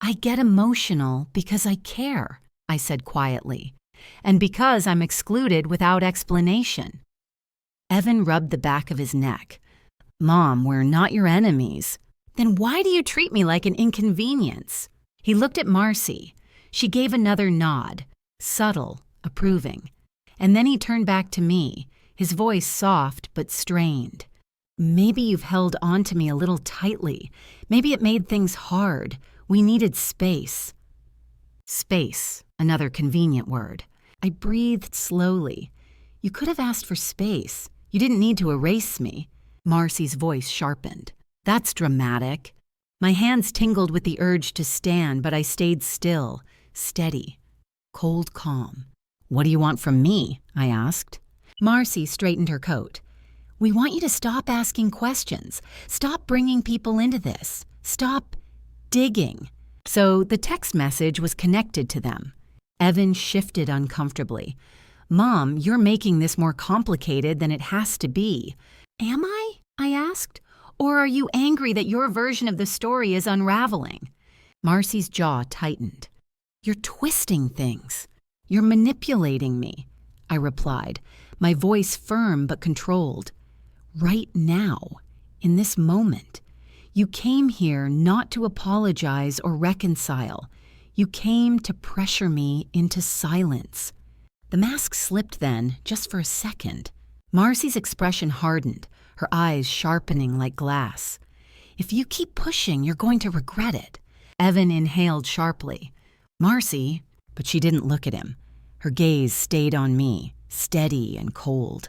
"I get emotional because I care," I said quietly, "and because I'm excluded without explanation." Evan rubbed the back of his neck. "Mom, we're not your enemies." "Then why do you treat me like an inconvenience?" He looked at Marcy. She gave another nod, subtle, approving. And then he turned back to me, his voice soft but strained. "Maybe you've held on to me a little tightly. Maybe it made things hard. We needed space." Space, another convenient word. I breathed slowly. "You could have asked for space. You didn't need to erase me." Marcy's voice sharpened. "That's dramatic." My hands tingled with the urge to stand, but I stayed still, steady, cold calm. "What do you want from me?" I asked. Marcy straightened her coat. "We want you to stop asking questions. Stop bringing people into this. Stop digging." So the text message was connected to them. Evan shifted uncomfortably. "Mom, you're making this more complicated than it has to be." "Am I?" I asked. "Or are you angry that your version of the story is unraveling?" Marcy's jaw tightened. "You're twisting things. You're manipulating me," I replied, my voice firm but controlled. "Right now, in this moment, you came here not to apologize or reconcile. You came to pressure me into silence." The mask slipped then, just for a second. Marcy's expression hardened, her eyes sharpening like glass. "If you keep pushing, you're going to regret it." Evan inhaled sharply. "Marcy," but she didn't look at him. Her gaze stayed on me, steady and cold.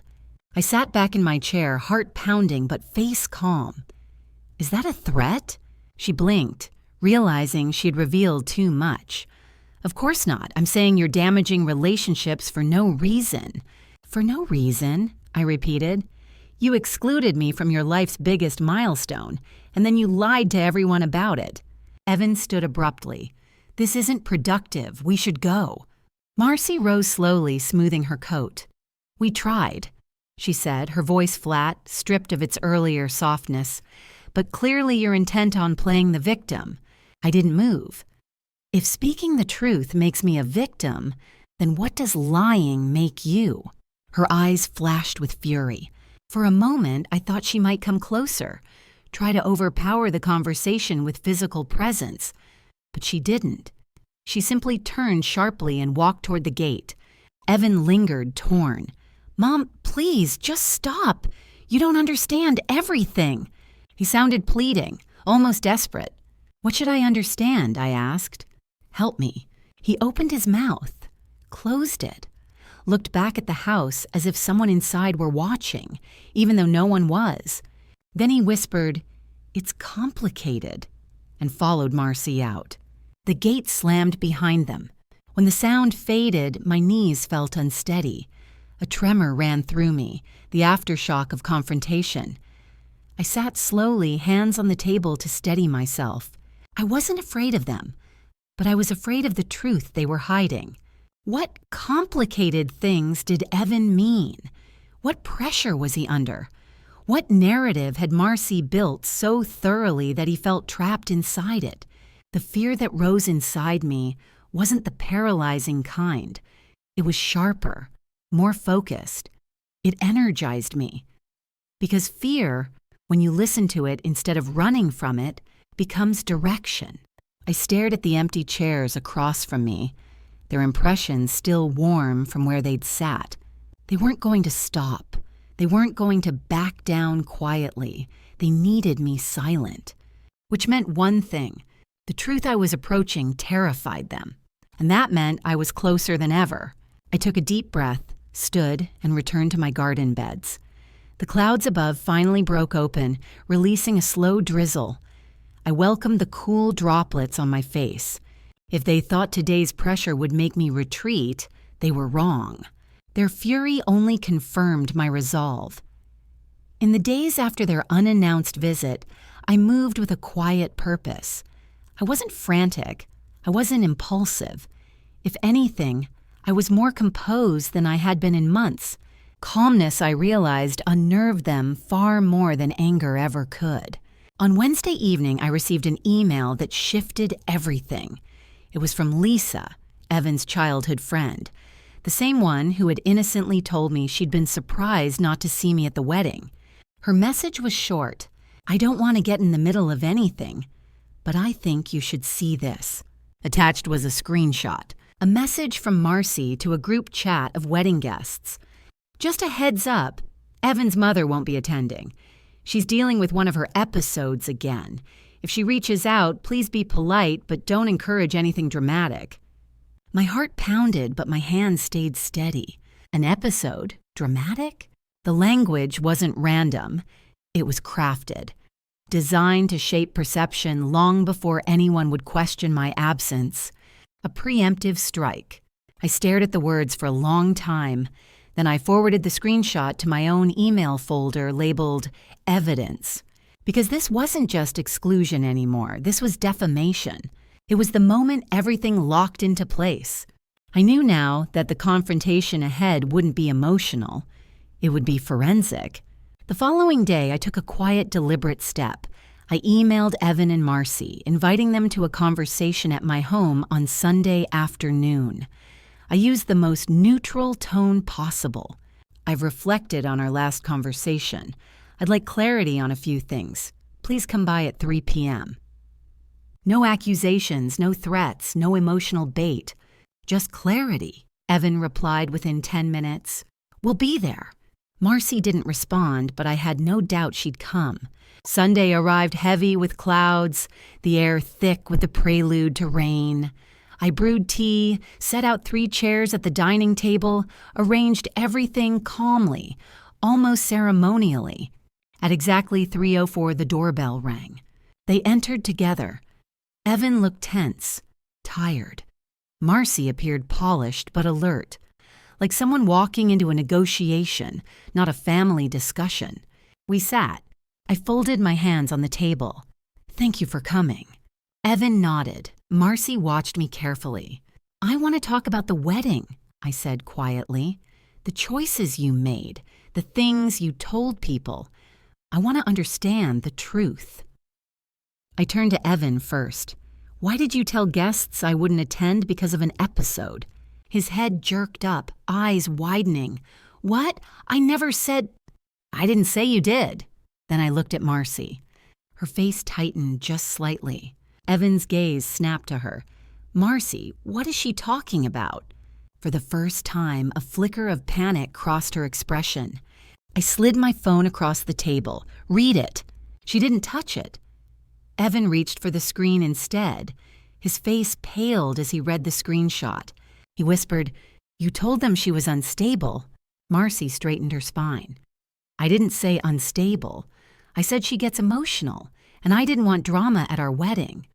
I sat back in my chair, heart pounding but face calm. "Is that a threat?" She blinked, realizing she'd revealed too much. "Of course not. I'm saying you're damaging relationships for no reason." "For no reason?" I repeated. "You excluded me from your life's biggest milestone, and then you lied to everyone about it." Evan stood abruptly. "This isn't productive. We should go." Marcy rose slowly, smoothing her coat. "We tried," she said, her voice flat, stripped of its earlier softness. "But clearly you're intent on playing the victim." I didn't move. "If speaking the truth makes me a victim, then what does lying make you?" Her eyes flashed with fury. For a moment, I thought she might come closer, try to overpower the conversation with physical presence. But she didn't. She simply turned sharply and walked toward the gate. Evan lingered, torn. "Mom, please, just stop. You don't understand everything." He sounded pleading, almost desperate. "What should I understand?" I asked. "Help me." He opened his mouth, closed it, looked back at the house as if someone inside were watching, even though no one was. Then he whispered, "It's complicated," and followed Marcy out. The gate slammed behind them. When the sound faded, my knees felt unsteady. A tremor ran through me, the aftershock of confrontation. I sat slowly, hands on the table to steady myself. I wasn't afraid of them, but I was afraid of the truth they were hiding. What complicated things did Evan mean? What pressure was he under? What narrative had Marcy built so thoroughly that he felt trapped inside it? The fear that rose inside me wasn't the paralyzing kind. It was sharper, more focused. It energized me. Because fear, when you listen to it instead of running from it, becomes direction. I stared at the empty chairs across from me, their impressions still warm from where they'd sat. They weren't going to stop. They weren't going to back down quietly. They needed me silent. Which meant one thing. The truth I was approaching terrified them. And that meant I was closer than ever. I took a deep breath, stood, and returned to my garden beds. The clouds above finally broke open, releasing a slow drizzle. I welcomed the cool droplets on my face. If they thought today's pressure would make me retreat, they were wrong. Their fury only confirmed my resolve. In the days after their unannounced visit, I moved with a quiet purpose. I wasn't frantic. I wasn't impulsive. If anything, I was more composed than I had been in months. Calmness, I realized, unnerved them far more than anger ever could. On Wednesday evening, I received an email that shifted everything. It was from Lisa, Evan's childhood friend, the same one who had innocently told me she'd been surprised not to see me at the wedding. Her message was short. "I don't want to get in the middle of anything, but I think you should see this." Attached was a screenshot, a message from Marcy to a group chat of wedding guests. "Just a heads up, Evan's mother won't be attending. She's dealing with one of her episodes again. If she reaches out, please be polite, but don't encourage anything dramatic." My heart pounded, but my hands stayed steady. An episode? Dramatic? The language wasn't random. It was crafted, designed to shape perception long before anyone would question my absence. A preemptive strike. I stared at the words for a long time. Then I forwarded the screenshot to my own email folder labeled Evidence. Because this wasn't just exclusion anymore. This was defamation. It was the moment everything locked into place. I knew now that the confrontation ahead wouldn't be emotional. It would be forensic. The following day, I took a quiet, deliberate step. I emailed Evan and Marcy, inviting them to a conversation at my home on Sunday afternoon. I used the most neutral tone possible. I've reflected on our last conversation. I'd like clarity on a few things. Please come by at 3 p.m. No accusations, no threats, no emotional bait. Just clarity. Evan replied within 10 minutes. "We'll be there." Marcy didn't respond, but I had no doubt she'd come. Sunday arrived heavy with clouds, the air thick with the prelude to rain. I brewed tea, set out 3 chairs at the dining table, arranged everything calmly, almost ceremonially. At exactly 3:04, the doorbell rang. They entered together. Evan looked tense, tired. Marcy appeared polished but alert, like someone walking into a negotiation, not a family discussion. We sat. I folded my hands on the table. "Thank you for coming." Evan nodded. Marcy watched me carefully. I want to talk about the wedding, I said quietly. The choices you made, the things you told people. I want to understand the truth. I turned to Evan first. Why did you tell guests I wouldn't attend because of an episode? His head jerked up, eyes widening. What? I never said... I didn't say you did. Then I looked at Marcy. Her face tightened just slightly. Evan's gaze snapped to her. Marcy, what is she talking about? For the first time, a flicker of panic crossed her expression. I slid my phone across the table. Read it. She didn't touch it. Evan reached for the screen instead. His face paled as he read the screenshot. He whispered, You told them she was unstable. Marcy straightened her spine. I didn't say unstable. I said she gets emotional, and I didn't want drama at our wedding.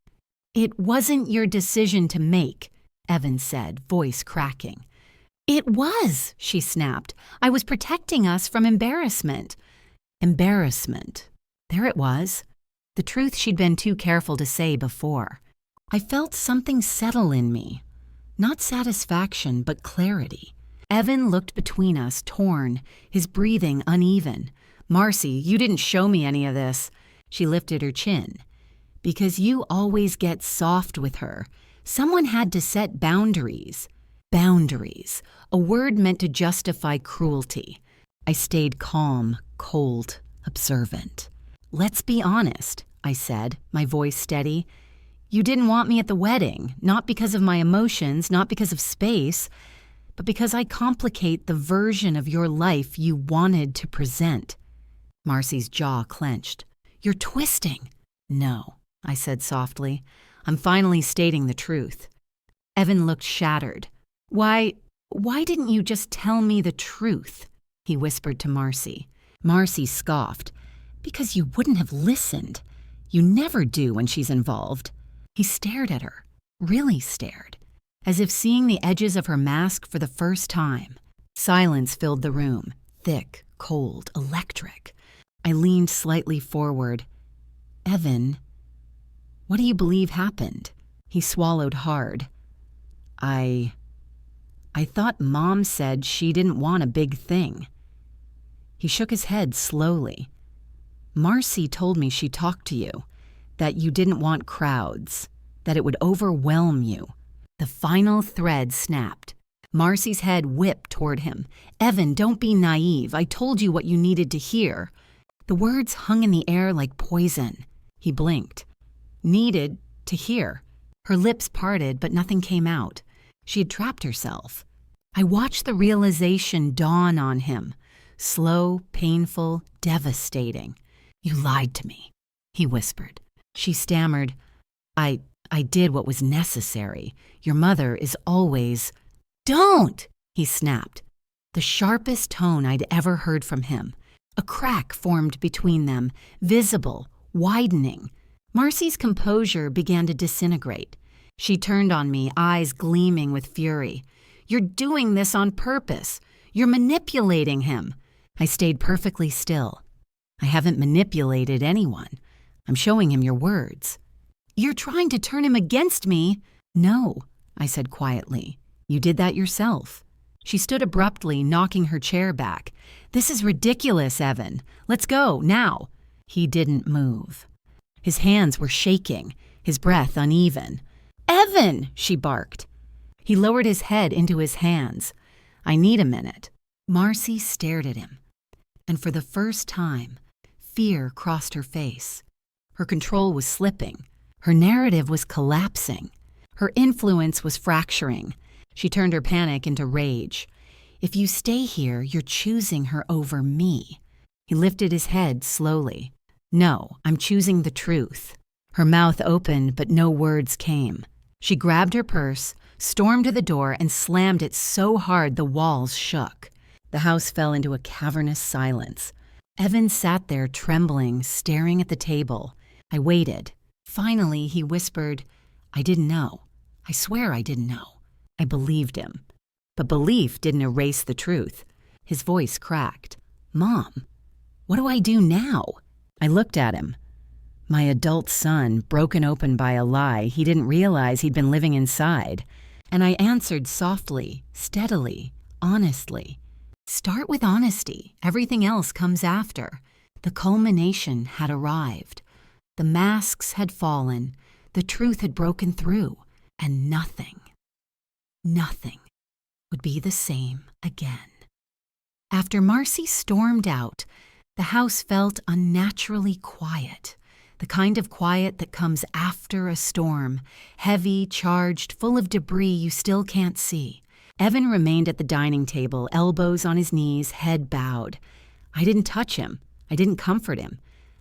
It wasn't your decision to make, Evan said, voice cracking. It was, she snapped. I was protecting us from embarrassment. Embarrassment. There it was. The truth she'd been too careful to say before. I felt something settle in me. Not satisfaction, but clarity. Evan looked between us, torn, his breathing uneven. Marcy, you didn't show me any of this. She lifted her chin. Because you always get soft with her. Someone had to set boundaries. Boundaries, a word meant to justify cruelty. I stayed calm, cold, observant. Let's be honest, I said, my voice steady. You didn't want me at the wedding, not because of my emotions, not because of space, but because I complicate the version of your life you wanted to present. Marcy's jaw clenched. You're twisting. No, I said softly. I'm finally stating the truth. Evan looked shattered. Why didn't you just tell me the truth? He whispered to Marcy. Marcy scoffed. Because you wouldn't have listened. You never do when she's involved. He stared at her, really stared, as if seeing the edges of her mask for the first time. Silence filled the room, thick, cold, electric. I leaned slightly forward. Evan, what do you believe happened? He swallowed hard. I thought Mom said she didn't want a big thing. He shook his head slowly. Marcy told me she talked to you, that you didn't want crowds, that it would overwhelm you. The final thread snapped. Marcy's head whipped toward him. Evan, don't be naive. I told you what you needed to hear. The words hung in the air like poison. He blinked. Needed to hear. Her lips parted, but nothing came out. She had trapped herself. I watched the realization dawn on him. Slow, painful, devastating. You lied to me, he whispered. She stammered, I did what was necessary. Your mother is always... Don't, he snapped. The sharpest tone I'd ever heard from him. A crack formed between them, visible, widening. Marcy's composure began to disintegrate. She turned on me, eyes gleaming with fury. You're doing this on purpose. You're manipulating him. I stayed perfectly still. I haven't manipulated anyone. I'm showing him your words. You're trying to turn him against me. No, I said quietly. You did that yourself. She stood abruptly, knocking her chair back. This is ridiculous, Evan. Let's go, now. He didn't move. His hands were shaking, his breath uneven. Evan, she barked. He lowered his head into his hands. I need a minute. Marcy stared at him. And for the first time, fear crossed her face. Her control was slipping. Her narrative was collapsing. Her influence was fracturing. She turned her panic into rage. If you stay here, you're choosing her over me. He lifted his head slowly. No, I'm choosing the truth. Her mouth opened, but no words came. She grabbed her purse, stormed to the door, and slammed it so hard the walls shook. The house fell into a cavernous silence. Evan sat there trembling, staring at the table. I waited. Finally, he whispered, I didn't know. I swear I didn't know. I believed him. But belief didn't erase the truth. His voice cracked. Mom, what do I do now? I looked at him. My adult son, broken open by a lie he didn't realize he'd been living inside. And I answered softly, steadily, honestly. Start with honesty. Everything else comes after. The culmination had arrived. The masks had fallen. The truth had broken through. And nothing would be the same again. After Marcy stormed out, the house felt unnaturally quiet. The kind of quiet that comes after a storm, heavy, charged, full of debris you still can't see. Evan remained at the dining table, elbows on his knees, head bowed. I didn't touch him. I didn't comfort him.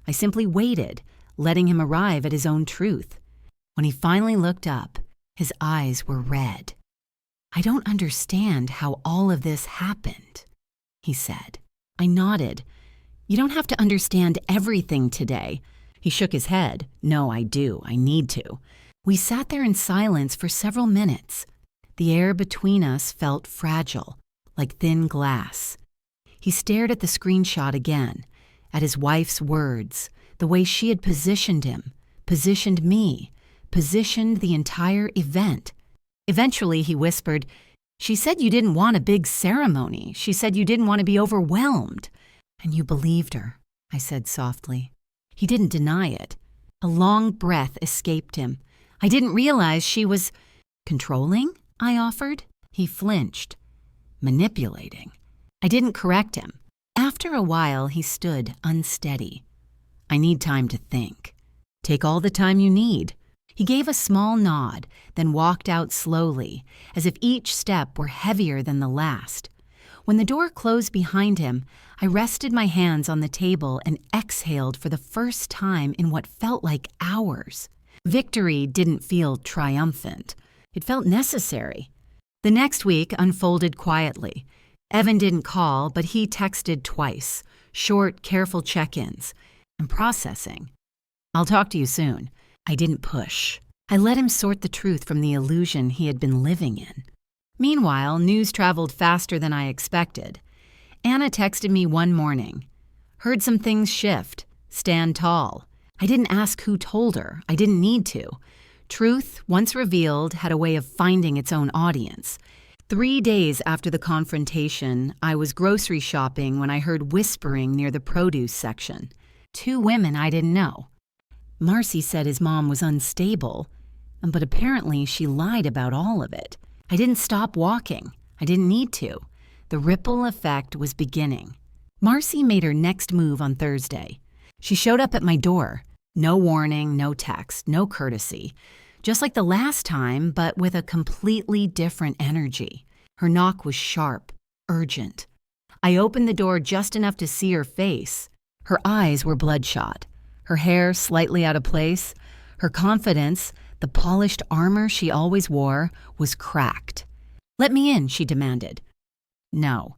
I simply waited, letting him arrive at his own truth. When he finally looked up, his eyes were red. "I don't understand how all of this happened," he said. I nodded. "You don't have to understand everything today." He shook his head. "No, I do. I need to." We sat there in silence for several minutes. The air between us felt fragile, like thin glass. He stared at the screenshot again, at his wife's words, the way she had positioned him, positioned me, positioned the entire event. Eventually, he whispered, "She said you didn't want a big ceremony. She said you didn't want to be overwhelmed." "And you believed her," I said softly. He didn't deny it. A long breath escaped him. "I didn't realize she was controlling," I offered. He flinched. "Manipulating." I didn't correct him. After a while, he stood unsteady. "I need time to think." "Take all the time you need." He gave a small nod, then walked out slowly, as if each step were heavier than the last. When the door closed behind him, I rested my hands on the table and exhaled for the first time in what felt like hours. Victory didn't feel triumphant. It felt necessary. The next week unfolded quietly. Evan didn't call, but he texted twice, short, careful check-ins. "I'm processing. I'll talk to you soon." I didn't push. I let him sort the truth from the illusion he had been living in. Meanwhile, news traveled faster than I expected. Anna texted me one morning. "Heard some things shift. Stand tall." I didn't ask who told her. I didn't need to. Truth, once revealed, had a way of finding its own audience. 3 days after the confrontation, I was grocery shopping when I heard whispering near the produce section. 2 women I didn't know. Marcy said his mom was unstable, but apparently she lied about all of it. I didn't stop walking. I didn't need to. The ripple effect was beginning. Marcy made her next move on Thursday. She showed up at my door. No warning, no text, no courtesy. Just like the last time, but with a completely different energy. Her knock was sharp, urgent. I opened the door just enough to see her face. Her eyes were bloodshot. Her hair slightly out of place. Her confidence, the polished armor she always wore, was cracked. "Let me in," she demanded. "No."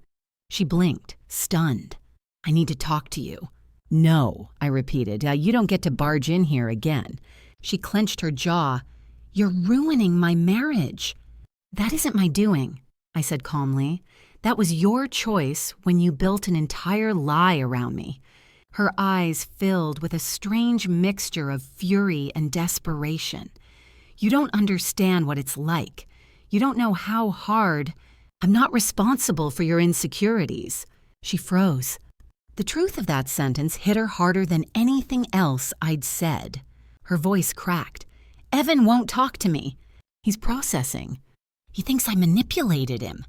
She blinked, stunned. "I need to talk to you." "No," I repeated. "You don't get to barge in here again." She clenched her jaw. "You're ruining my marriage." "That isn't my doing," I said calmly. "That was your choice when you built an entire lie around me." Her eyes filled with a strange mixture of fury and desperation. "You don't understand what it's like. You don't know how hard. I'm not responsible for your insecurities." She froze. The truth of that sentence hit her harder than anything else I'd said. Her voice cracked. "Evan won't talk to me. He's processing. He thinks I manipulated him."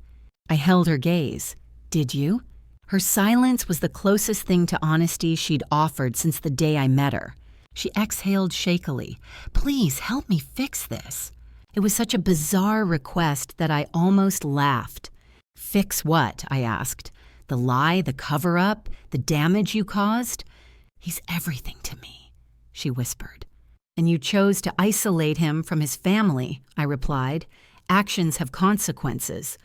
I held her gaze. "Did you?" Her silence was the closest thing to honesty she'd offered since the day I met her. She exhaled shakily. "Please help me fix this." It was such a bizarre request that I almost laughed. "Fix what?" I asked. "The lie, the cover-up, the damage you caused?" "He's everything to me," she whispered. "And you chose to isolate him from his family," I replied. "Actions have consequences."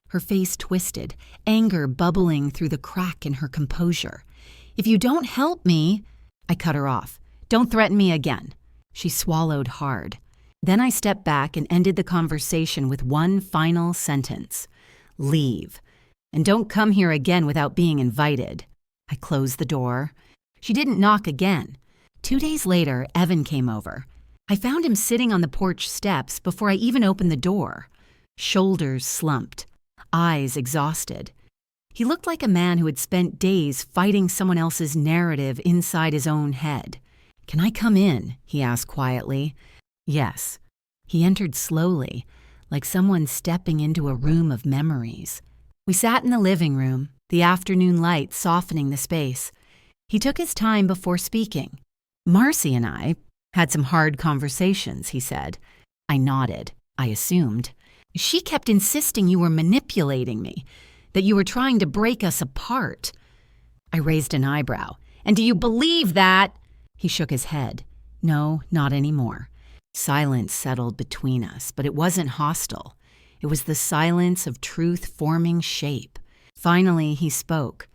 Her face twisted, anger bubbling through the crack in her composure. "If you don't help me—" I cut her off. "Don't threaten me again." She swallowed hard. Then I stepped back and ended the conversation with one final sentence. "Leave. And don't come here again without being invited." I closed the door. She didn't knock again. 2 days later, Evan came over. I found him sitting on the porch steps before I even opened the door. shoulders slumped, eyes exhausted. He looked like a man who had spent days fighting someone else's narrative inside his own head. "Can I come in?" he asked quietly. Yes. He entered slowly, like someone stepping into a room of memories. We sat in the living room, the afternoon light softening the space. He took his time before speaking. "Marcy and I had some hard conversations," he said. I nodded. I assumed. "She kept insisting you were manipulating me, that you were trying to break us apart." I raised an eyebrow. "And do you believe that?" He shook his head. "No, not anymore." Silence settled between us, but it wasn't hostile. It was the silence of truth forming shape. Finally, he spoke.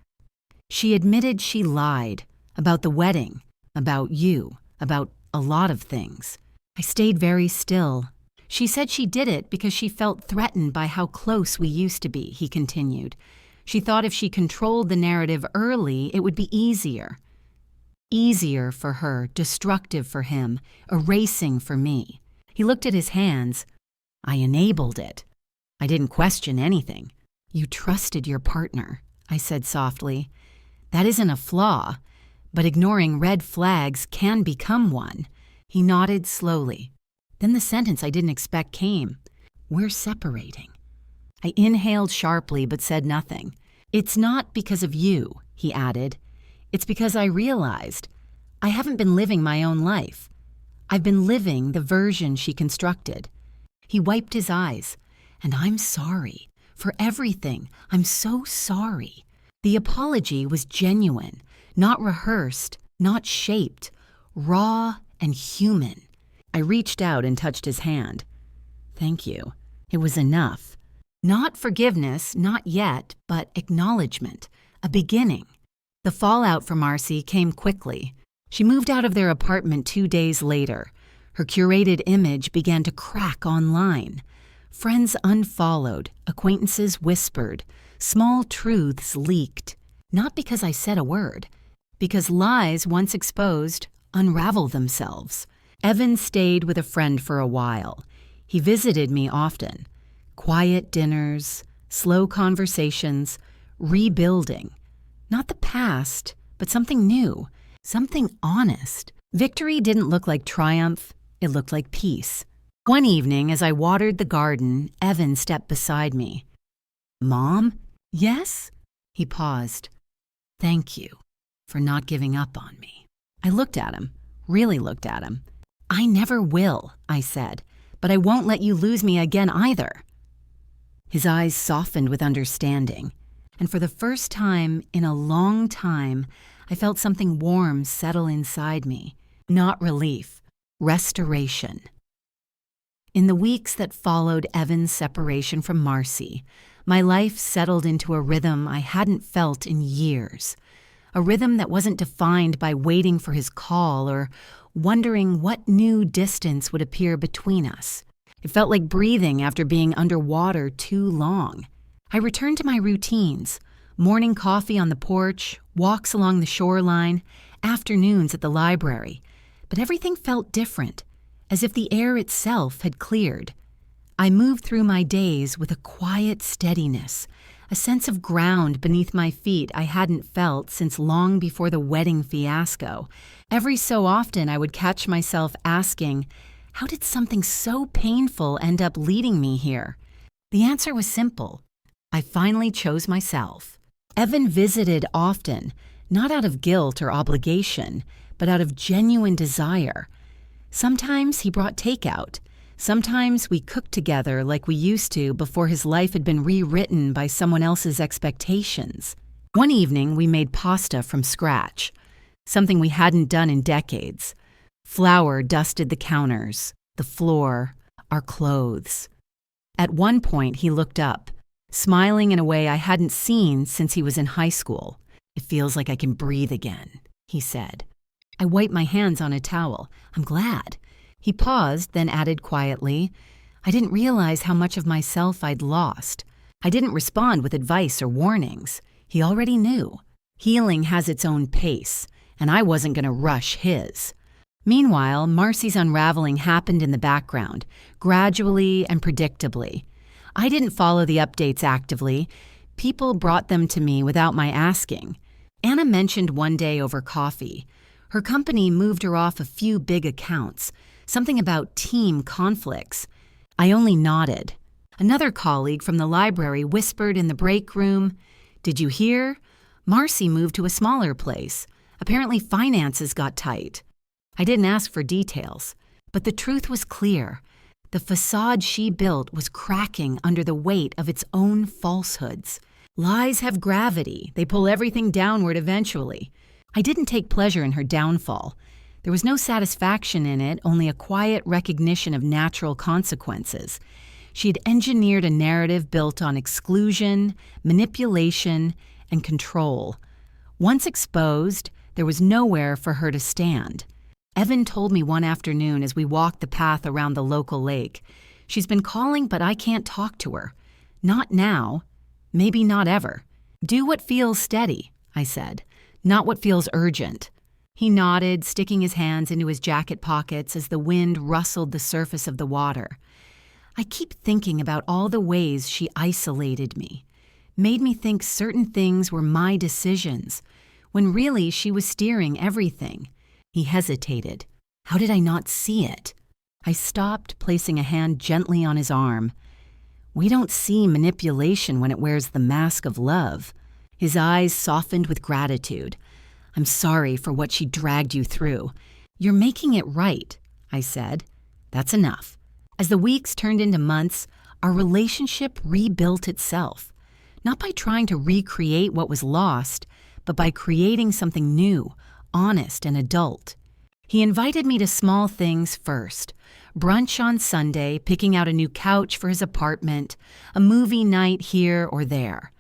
"She admitted she lied about the wedding, about you, about a lot of things." I stayed very still. "She said she did it because she felt threatened by how close we used to be," he continued. "She thought if she controlled the narrative early, it would be easier. Easier for her, destructive for him, erasing for me." He looked at his hands. "I enabled it. I didn't question anything." "You trusted your partner," I said softly. "That isn't a flaw, but ignoring red flags can become one." He nodded slowly. Then the sentence I didn't expect came. "We're separating." I inhaled sharply but said nothing. "It's not because of you," he added. "It's because I realized I haven't been living my own life. I've been living the version she constructed." He wiped his eyes. "And I'm sorry. For everything. I'm so sorry." The apology was genuine, not rehearsed, not shaped, raw and human. I reached out and touched his hand. "Thank you." It was enough. Not forgiveness, not yet, but acknowledgement, a beginning. The fallout for Marcy came quickly. She moved out of their apartment 2 days later. Her curated image began to crack online. Friends unfollowed, acquaintances whispered, small truths leaked. Not because I said a word, because lies once exposed unravel themselves. Evan stayed with a friend for a while. He visited me often. Quiet dinners, slow conversations, rebuilding. Not the past, but something new, something honest. Victory didn't look like triumph, it looked like peace. One evening, as I watered the garden, Evan stepped beside me. "Mom?" "Yes?" He paused. "Thank you for not giving up on me." I looked at him, really looked at him. "I never will," I said, "but I won't let you lose me again either." His eyes softened with understanding, and for the first time in a long time, I felt something warm settle inside me. Not relief, restoration. In the weeks that followed Evan's separation from Marcy, my life settled into a rhythm I hadn't felt in years. A rhythm that wasn't defined by waiting for his call or wondering what new distance would appear between us. It felt like breathing after being underwater too long. I returned to my routines, morning coffee on the porch, walks along the shoreline, afternoons at the library. But everything felt different, as if the air itself had cleared. I moved through my days with a quiet steadiness, a sense of ground beneath my feet I hadn't felt since long before the wedding fiasco. Every so often I would catch myself asking, how did something so painful end up leading me here? The answer was simple. I finally chose myself. Evan visited often, not out of guilt or obligation, but out of genuine desire. Sometimes he brought takeout. Sometimes we cooked together like we used to before his life had been rewritten by someone else's expectations. One evening, we made pasta from scratch, something we hadn't done in decades. Flour dusted the counters, the floor, our clothes. At one point, he looked up, smiling in a way I hadn't seen since he was in high school. "It feels like I can breathe again," he said. I wiped my hands on a towel. "I'm glad." He paused, then added quietly, "I didn't realize how much of myself I'd lost." I didn't respond with advice or warnings. He already knew. Healing has its own pace, and I wasn't going to rush his. Meanwhile, Marcy's unraveling happened in the background, gradually and predictably. I didn't follow the updates actively. People brought them to me without my asking. Anna mentioned one day over coffee. Her company moved her off a few big accounts, something about team conflicts. I only nodded. Another colleague from the library whispered in the break room, "Did you hear? Marcy moved to a smaller place. Apparently finances got tight." I didn't ask for details, but the truth was clear. The facade she built was cracking under the weight of its own falsehoods. Lies have gravity. They pull everything downward eventually. I didn't take pleasure in her downfall. There was no satisfaction in it, only a quiet recognition of natural consequences. She had engineered a narrative built on exclusion, manipulation, and control. Once exposed, there was nowhere for her to stand. Evan told me one afternoon as we walked the path around the local lake, "She's been calling, but I can't talk to her. Not now. Maybe not ever." "Do what feels steady," I said, "not what feels urgent." He nodded, sticking his hands into his jacket pockets as the wind rustled the surface of the water. I keep thinking about all the ways she isolated me, made me think certain things were my decisions, when really she was steering everything. He hesitated. How did I not see it? I stopped, placing a hand gently on his arm. "We don't see manipulation when it wears the mask of love." His eyes softened with gratitude. "I'm sorry for what she dragged you through. You're making it right," I said. "That's enough." As the weeks turned into months, our relationship rebuilt itself, not by trying to recreate what was lost, but by creating something new, honest and adult. He invited me to small things first. Brunch on Sunday, picking out a new couch for his apartment, a movie night here or there.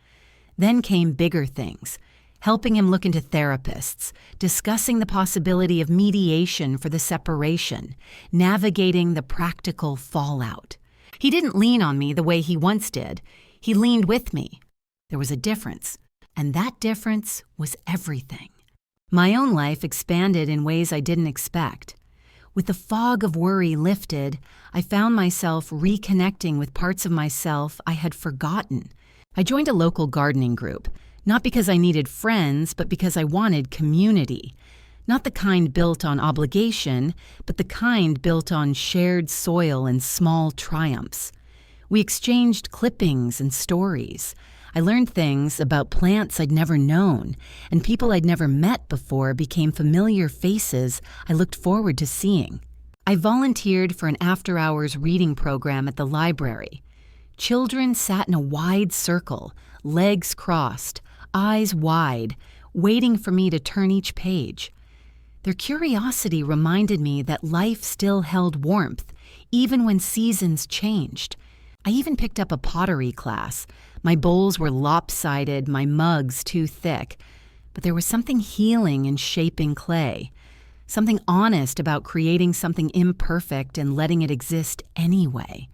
Then came bigger things, helping him look into therapists, discussing the possibility of mediation for the separation, navigating the practical fallout. He didn't lean on me the way he once did. He leaned with me. There was a difference, and that difference was everything. My own life expanded in ways I didn't expect. With the fog of worry lifted, I found myself reconnecting with parts of myself I had forgotten. I joined a local gardening group, not because I needed friends, but because I wanted community. Not the kind built on obligation, but the kind built on shared soil and small triumphs. We exchanged clippings and stories. I learned things about plants I'd never known, and people I'd never met before became familiar faces I looked forward to seeing. I volunteered for an after-hours reading program at the library. Children sat in a wide circle, legs crossed, eyes wide, waiting for me to turn each page. Their curiosity reminded me that life still held warmth, even when seasons changed. I even picked up a pottery class. My bowls were lopsided, my mugs too thick. But there was something healing in shaping clay, something honest about creating something imperfect and letting it exist anyway.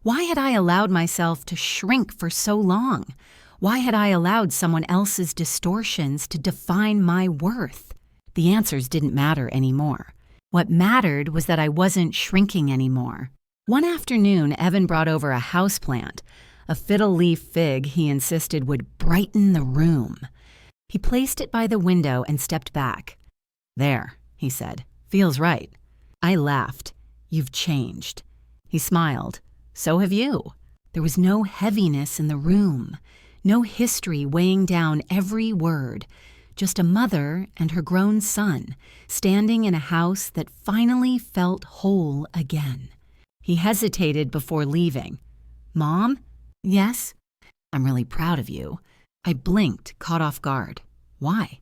Why had I allowed myself to shrink for so long? Why had I allowed someone else's distortions to define my worth? The answers didn't matter anymore. What mattered was that I wasn't shrinking anymore. One afternoon, Evan brought over a houseplant, a fiddle-leaf fig he insisted would brighten the room. He placed it by the window and stepped back. "There," he said, "feels right." I laughed. "You've changed." He smiled. "So have you." There was no heaviness in the room, no history weighing down every word, just a mother and her grown son standing in a house that finally felt whole again. He hesitated before leaving. "Mom?" "Yes?" "I'm really proud of you." I blinked, caught off guard. "Why?"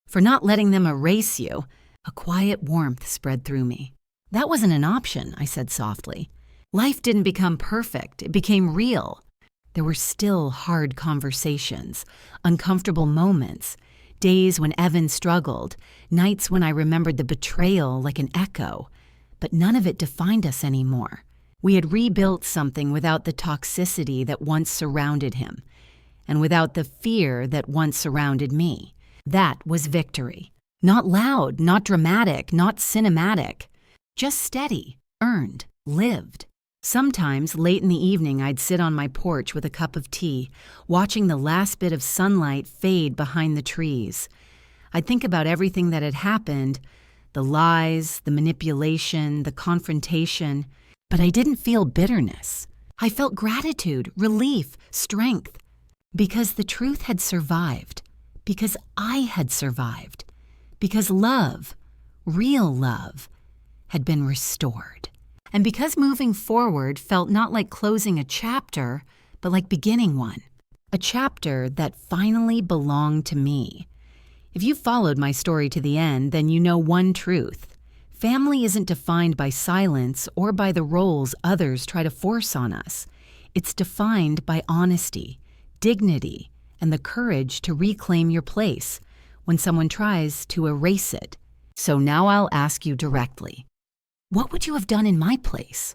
"For not letting them erase you." A quiet warmth spread through me. "That wasn't an option," I said softly. Life didn't become perfect, it became real. There were still hard conversations, uncomfortable moments, days when Evan struggled, nights when I remembered the betrayal like an echo, but none of it defined us anymore. We had rebuilt something without the toxicity that once surrounded him, and without the fear that once surrounded me. That was victory. Not loud, not dramatic, not cinematic. Just steady, earned, lived. Sometimes, late in the evening, I'd sit on my porch with a cup of tea, watching the last bit of sunlight fade behind the trees. I'd think about everything that had happened, the lies, the manipulation, the confrontation, but I didn't feel bitterness. I felt gratitude, relief, strength, because the truth had survived, because I had survived, because love, real love, had been restored. And because moving forward felt not like closing a chapter, but like beginning one. A chapter that finally belonged to me. If you followed my story to the end, then you know one truth. Family isn't defined by silence or by the roles others try to force on us. It's defined by honesty, dignity, and the courage to reclaim your place when someone tries to erase it. So now I'll ask you directly. What would you have done in my place?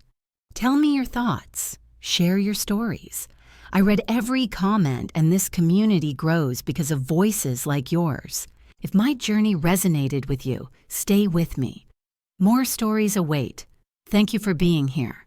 Tell me your thoughts. Share your stories. I read every comment, and this community grows because of voices like yours. If my journey resonated with you, stay with me. More stories await. Thank you for being here.